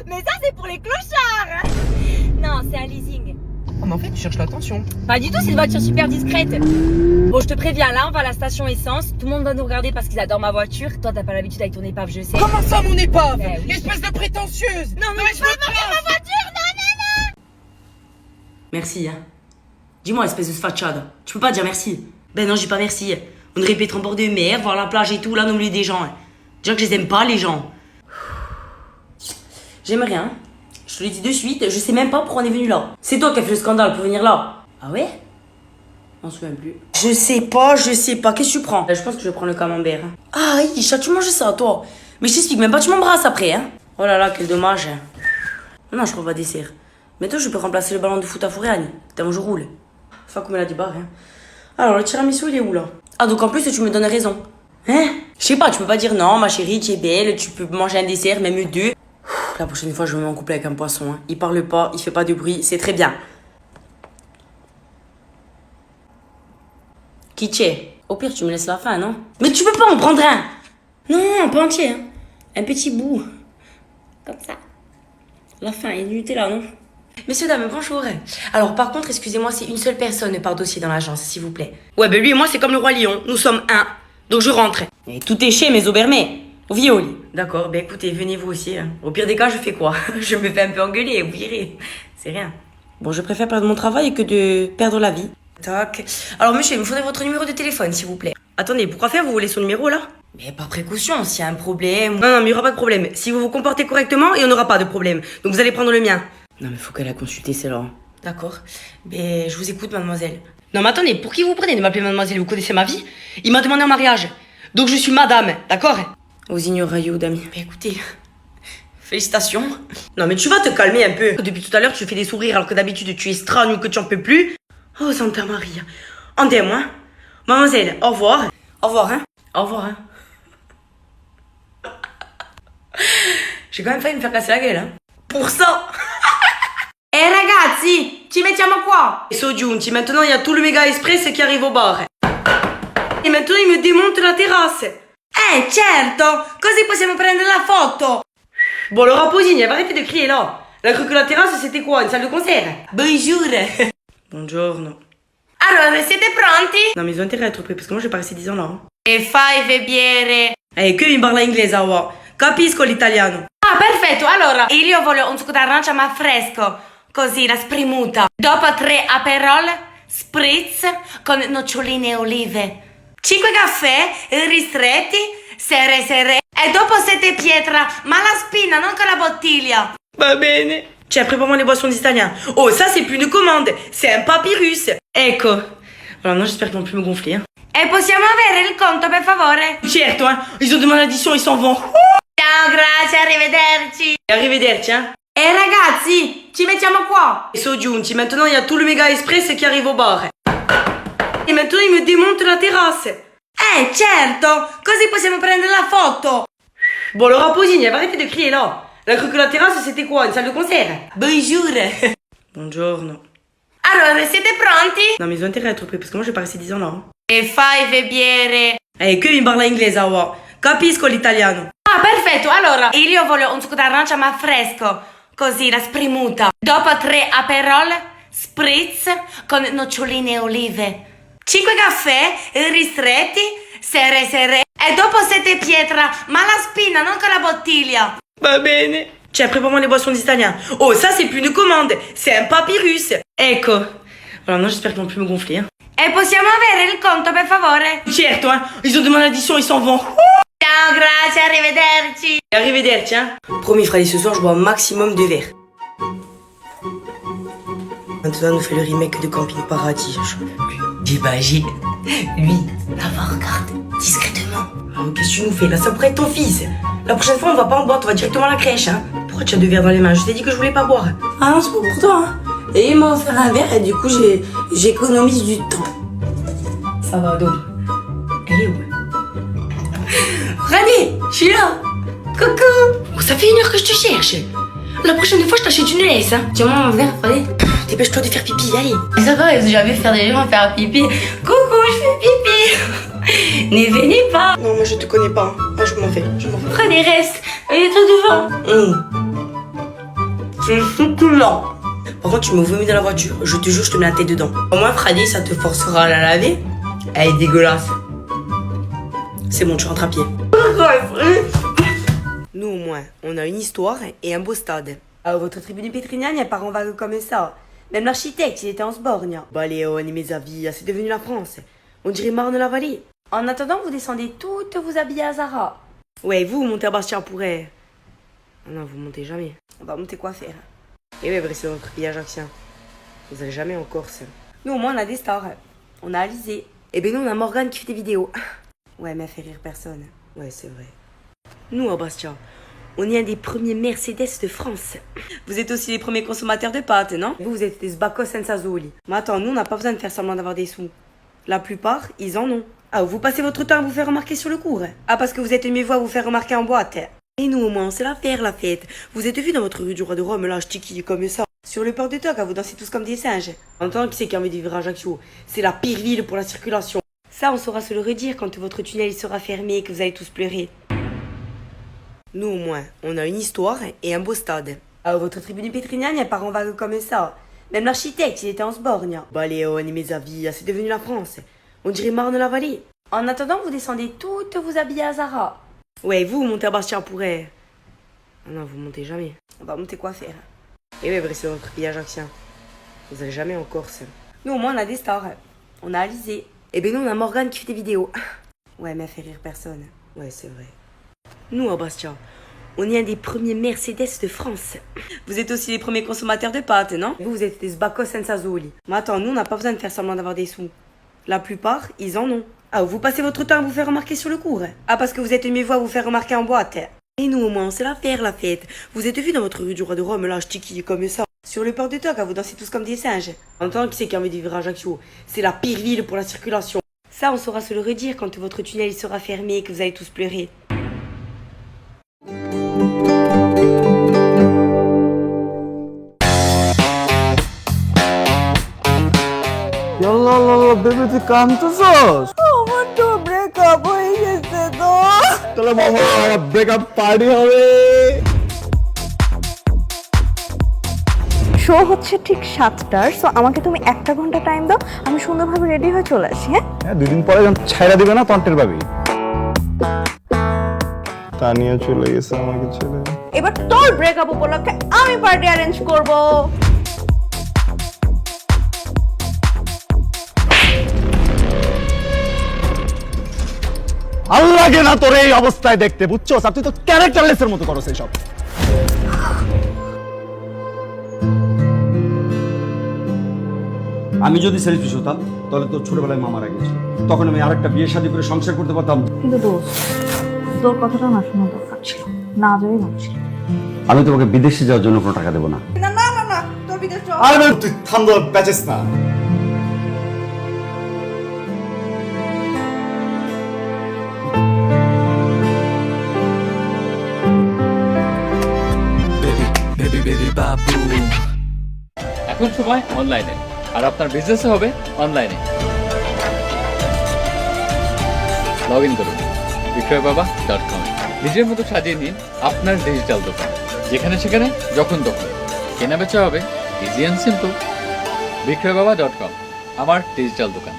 Mais ça, c'est pour les clochards. Non, c'est un leasing. Oh, mais en fait, tu cherches l'attention. Pas du tout, c'est une voiture super discrète. Bon, je te préviens, là, on va à la station essence. Tout le monde va nous regarder parce qu'ils adorent ma voiture. Toi, t'as pas l'habitude avec ton épave, je sais. Comment ça, mon épave? Ben oui. Espèce de prétentieuse! Non, mais je me casse. Merci, hein. Dis-moi, espèce de sfacciada. Tu peux pas dire merci. Ben non, j'ai pas merci. On aurait pu être en bord de mer, voir la plage et tout, là, au milieu des gens. Hein. Déjà que je les aime pas, les gens. J'aime rien. Je te le dis de suite, je sais même pas pourquoi on est venu là. C'est toi qui as fait le scandale pour venir là. Ah ouais? On se souvient plus. Je sais pas. Qu'est-ce que tu prends? Je pense que je vais prendre le camembert. Hein. Ah, Isha, tu manges ça, toi. Mais je t'explique même pas, tu m'embrasses après, hein. Oh là là, quel dommage. Non, je prends pas dessert. Mais toi, je peux remplacer le ballon de foot à Fouriane. Tellement je roule. Enfin, comme elle a dit barre, hein. Alors, le tiramisu, il est où, là? Ah, donc en plus, tu me donnes raison. Hein? Je sais pas, tu peux pas dire non, ma chérie, tu es belle, tu peux manger un dessert, même deux. La prochaine fois, je me mets en couple avec un poisson. Hein. Il parle pas, il fait pas de bruit, c'est très bien. Qui t'es? Au pire, tu me laisses la fin, non? Mais tu peux pas en prendre un! Non, pas entier, hein. Un petit bout. Comme ça. La fin, il y a du Nutella, non? Messieurs, dames, bonjour. Alors, par contre, excusez-moi, c'est une seule personne par dossier dans l'agence, s'il vous plaît. Ouais, ben lui et moi, c'est comme le roi lion. Nous sommes un. Donc, je rentre. Et tout est chez mes aubermets. Au viol. D'accord, ben écoutez, venez vous aussi. Hein. Au pire des cas, je fais quoi? Je me fais un peu engueuler, vous verrez. C'est rien. Bon, je préfère perdre mon travail que de perdre la vie. Tac. Alors, monsieur, il me faudrait votre numéro de téléphone, s'il vous plaît. Attendez, pourquoi faire? Vous voulez son numéro, là? Mais par précaution, s'il y a un problème... Non, mais il n'y aura pas de problème. Si vous vous comportez correctement, il n'y en aura pas de problème. Donc, vous allez prendre le mien. Non, mais faut qu'elle a consulté, c'est là. D'accord. Mais je vous écoute, mademoiselle. Non, mais attendez, pour qui vous prenez de m'appeler mademoiselle? Vous connaissez ma vie? Il m'a demandé en mariage. Donc, je suis madame, d'accord? Aux ignorayou, d'amis. Bah écoutez, félicitations. Non mais tu vas te calmer un peu. Depuis tout à l'heure, tu fais des sourires alors que d'habitude tu es strane ou que tu en peux plus. Oh, Santa Maria. Andez-moi. Mademoiselle, au revoir. Au revoir, hein. Au revoir, hein. J'ai quand même failli me faire casser la gueule, hein. Pour ça. Ragazzi, ci mettiamo qua. Et so giunti, maintenant il y a tout le méga express qui arrive au bar. Et maintenant il me démonte la terrasse. Certo, così possiamo prendere la foto. Bon, le raposine, il va arrêter de crier là. Elle a cru que la terrasse c'était quoi? Une salle de concert? Bonjour. Buongiorno. Allora, siete pronti? Non, mais ils ont intérêt à être prêts parce que moi je vais pas rester 10 ans là. Hein. E fai bebiere. Que mi parla inglese, awa. Capisco l'italiano. Ah, perfetto. Allora, io voglio un succo d'arancia ma fresco. Così, la spremuta. Dopo 3 aperol, spritz con noccioline e olive. 5 caffè ristretti, sere. E dopo 7 pietra, ma la spina, non con la bottiglia. Va bene. Tiens, prépare-moi les boissons des Italiens. Oh, ça c'est plus une commande, c'est un papyrus. Ecco. Voilà, maintenant j'espère qu'ils vont plus me gonfler. Hein. E possiamo avere il conto, per favore? Certo, hein. Ils ont demandé l'addition, ils s'en vont. Ciao, grazie, arrivederci. Arrivederci, hein. E ragazzi, ci mettiamo qua. Ils sont giunti, maintenant il y a tout le méga express qui arrive au bar. Et maintenant il me démonte la terrasse. Certo, così possiamo prendere la foto. Bon, le raposine, elle va arrêter de crier là. Elle a cru que la terrasse c'était quoi? Une salle de concert? Bonjour. Buongiorno. Allora, siete pronti? Non, mais ils ont intérêt à être prêts parce que moi je vais pas rester 10 ans là. Hein. E fai beviere. Que mi parla inglese, awa. Capisco l'italiano. Ah, perfetto. Allora, io voglio un succo d'arancia ma fresco. Così, la spremuta. Dopo 3 aperol, spritz con noccioline e olive. 5 caffè ristretti, sere. E dopo 7 pietra, ma la spina, non con la bottiglia. Va bene. Tiens, prépare-moi les boissons des Italiens. Oh, ça c'est plus une commande, c'est un papyrus. Ecco. Voilà, maintenant j'espère qu'ils vont plus me gonfler. Hein. E possiamo avere il conto, per favore? Certo, hein. Ils ont demandé l'addition, ils s'en vont. Ciao, grazie, arrivederci. Arrivederci, hein. Promis, Freddy, ce soir je bois un maximum de verres. Maintenant, on nous fait le remake de Camping Paradis. J'en peux plus. J'imagine. Lui, là-bas, regarde, discrètement. Oh, qu'est-ce que tu nous fais? Là, ça pourrait être ton fils. La prochaine fois, on va pas en boîte, on va directement à la crèche, hein. Pourquoi tu as 2 verres dans les mains? Je t'ai dit que je voulais pas boire. Ah non, c'est pas pour toi, hein. Et il m'a offert un verre et du coup, j'économise du temps. Ça va, donc. Elle est où? Rani, je suis là. Coucou. Oh, ça fait 1 heure que je te cherche. La prochaine fois, je t'achète une laisse, hein. Tiens-moi mon verre, allez. Dépêche-toi de faire pipi, allez. Ça va, j'ai jamais faire des gens faire pipi. Coucou, je fais pipi. Ne venez pas. Non, moi je te connais pas. Ah, je m'en vais. Prenez, reste. Il est tout devant. C'est succulent. Par contre, tu me vomis dans la voiture, je te jure, je te mets la tête dedans. Au moins, Freddy, ça te forcera à la laver. Elle est dégueulasse. C'est bon, tu rentres à pied. Nous, au moins, on a une histoire et un beau stade. À votre tribune pétrinienne, elle part en vague comme ça. Même l'architecte, il était en Sborgne. Bah, Léon et mes avis, c'est devenu la France. On dirait Marne-la-Vallée. En attendant, vous descendez toutes vous habiller à Zara. Ouais, vous montez à Bastia pourrait. Non, vous montez jamais. On va monter quoi faire. Et ouais, vrai, c'est notre pays ajaxien. Vous allez jamais en Corse. Nous, au moins, on a des stars. On a Alizé. Et ben nous, on a Morgane qui fait des vidéos. Ouais, mais elle fait rire personne. Ouais, c'est vrai. Nous, à Bastia, on est un des premiers Mercedes de France. Vous êtes aussi les premiers consommateurs de pâtes, non? Vous êtes des sbacos senza zoli. Mais attends, nous, on n'a pas besoin de faire semblant d'avoir des sous. La plupart, ils en ont. Ah, vous passez votre temps à vous faire remarquer sur le cours. Ah, parce que vous êtes mieux à vous faire remarquer en boîte. Et nous, au moins, c'est la fête. Vous êtes vus dans votre rue du Roi de Rome, là, ch'tiki, comme ça. Sur le port de Toc, vous dansez tous comme des singes. En tant qui c'est qui a envie de vivre à Ajaccio? C'est la pire ville pour la circulation. Ça, on saura se le redire quand votre tunnel il sera fermé et que vous allez tous pleurer. Nous, au moins, on a une histoire et un beau stade. À votre tribune pétrinienne, elle part en vague comme ça. Même l'architecte, il était en Sborgne. Bah, Léon et mes avis, c'est devenu la France. On dirait Marne-la-Vallée. En attendant, vous descendez toutes vous habiller à Zara. Ouais, vous montez à Bastia pourrait. Non, vous montez jamais. On va monter quoi faire. Et ouais, vrai, c'est notre pays ajaxien. Vous allez jamais en Corse. Nous, au moins, on a des stars. On a Alizé. Et ben nous, on a Morgane qui fait des vidéos. Ouais, mais elle fait rire personne. Ouais, c'est vrai. Nous, à Bastia, on est un des premiers Mercedes de France. Vous êtes aussi les premiers consommateurs de pâtes, non? Vous êtes des sbacos senza zoli. Mais attends, nous, on n'a pas besoin de faire semblant d'avoir des sous. La plupart, ils en ont. Ah, vous passez votre temps à vous faire remarquer sur le cours. Ah, parce que vous êtes mieux à vous faire remarquer en boîte. Et nous, au moins, c'est la fête. Vous êtes vus dans votre rue du Roi de Rome, là, ch'tiki, comme ça. Sur le port de Toc, vous dansez tous comme des singes. En tant qui c'est qui a envie de vivre à Ajaccio? C'est la pire ville pour la circulation. Ça, on saura se le redire quand votre tunnel il sera fermé et que vous allez tous pleurer. Baby তুই কাঁদতেছস? আমার তো ব্রেকআপ হয়ে গেছে তো। তাহলে মামা breakup party হবে। শো হচ্ছে ঠিক 7টার, সো আমাকে তুমি 1 ঘন্টা টাইম দাও, আমি সুন্দরভাবে রেডি হয়ে চলে আসি। হ্যাঁ, 2 দিন পরে যখন ছাইরা দিবে না তখন টের পাবি। তানিয়া চলে গেছে আমাকে ছেড়ে। এবার তোর ব্রেকআপ উপলক্ষে আমি পার্টি অ্যারেঞ্জ করব। আল্লাহকে না তোর এই অবস্থায় দেখতে, বুঝছো? আর তুই তো ক্যারেক্টারলেসের মতো করছ এইসব। আমি যদি সেলফিশ হতাম তাহলে তো ছোটবেলায় মা মারা গেছিল, তখন আমি আরেকটা বিয়ে শাদী করে সংসার করতে পারতাম। কিন্তু দোস্ত, তোর কথাটা না শোনা দরকার ছিল, না যাওয়াই ভালো ছিল। আমি তোমাকে বিদেশে যাওয়ার জন্য কোনো টাকা দেবো না। না না না না, তোর বিদেশ যাও। আরে তুই থাম, প্যাচেস না। এখন সময় অনলাইনে, আর আপনার বিজনেস হবে অনলাইনে। লগ ইন করুন বিক্রয়বাবা.com। নিজের মতো সাজিয়ে নিন আপনার ডিজিটাল দোকান, যেখানে সেখানে যখন তখন কেনা বেচা হবে ইজি অ্যান্ড সিম্পল। বিক্রয়বাবা.com, আমার ডিজিটাল দোকান।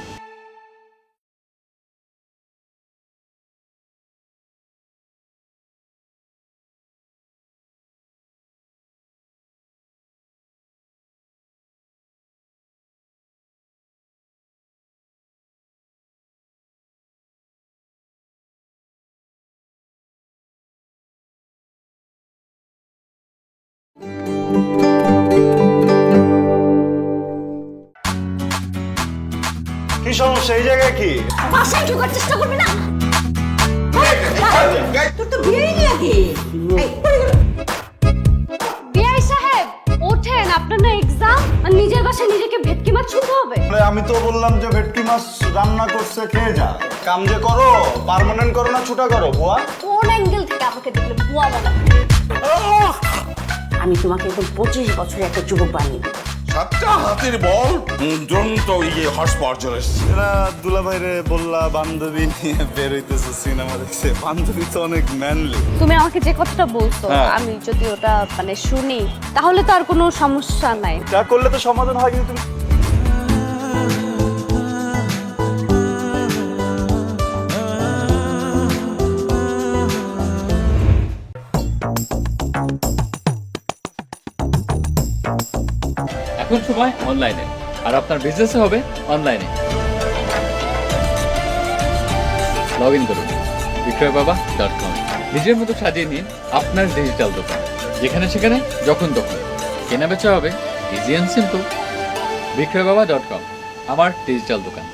কি সমস্যা এই জায়গায়? কি বাসায় ঢোকার চেষ্টা করবি না? তোর তো বিয়েই নাকি? বিআই সাহেব ওঠেন, আপনার না এক্সাম, আর নিজের বাসায় নিজেকে ভেটকি মাছ ছুঁতে হবে। আমি তো বললাম যে ভেটকি মাছ রান্না করছে, খেয়ে যা। কাম যে করো, পার্মানেন্ট করো না ছুটা করো বুয়া? কোন অ্যাঙ্গেল থেকে আমাকে দেখলে বুয়া বলা? আমি তোমাকে একদম 25 বছরের একটা যুবক বানিয়ে সাতটা হাতের বল দ্রন্ত ইয়ে হর্স পাওয়ার চলে এসছে। এরা দুলা ভাইরে বললা বান্ধবী নিয়ে বের হইতেছে সিনেমা দেখছে, বান্ধবী তো অনেক ম্যানলি। তুমি আমাকে যে কথাটা বলছো হ্যাঁ। আমি যদি ওটা মানে শুনি তাহলে তো আর কোনো সমস্যা নাই। যা করলে তো সমাধান হয়, কিন্তু তুমি এখন সময় অনলাইনে, আর আপনার বিজনেসও হবে অনলাইনে। লগ ইন করুন বিক্রয়বাবা.com। নিজের মতো সাজিয়ে নিন আপনার ডিজিটাল দোকান, যেখানে সেখানে যখন তখন কেনা বেচা হবে ইজি অ্যান্ড সিম্পল। বিক্রয়বাবা.com, আমার ডিজিটাল দোকান।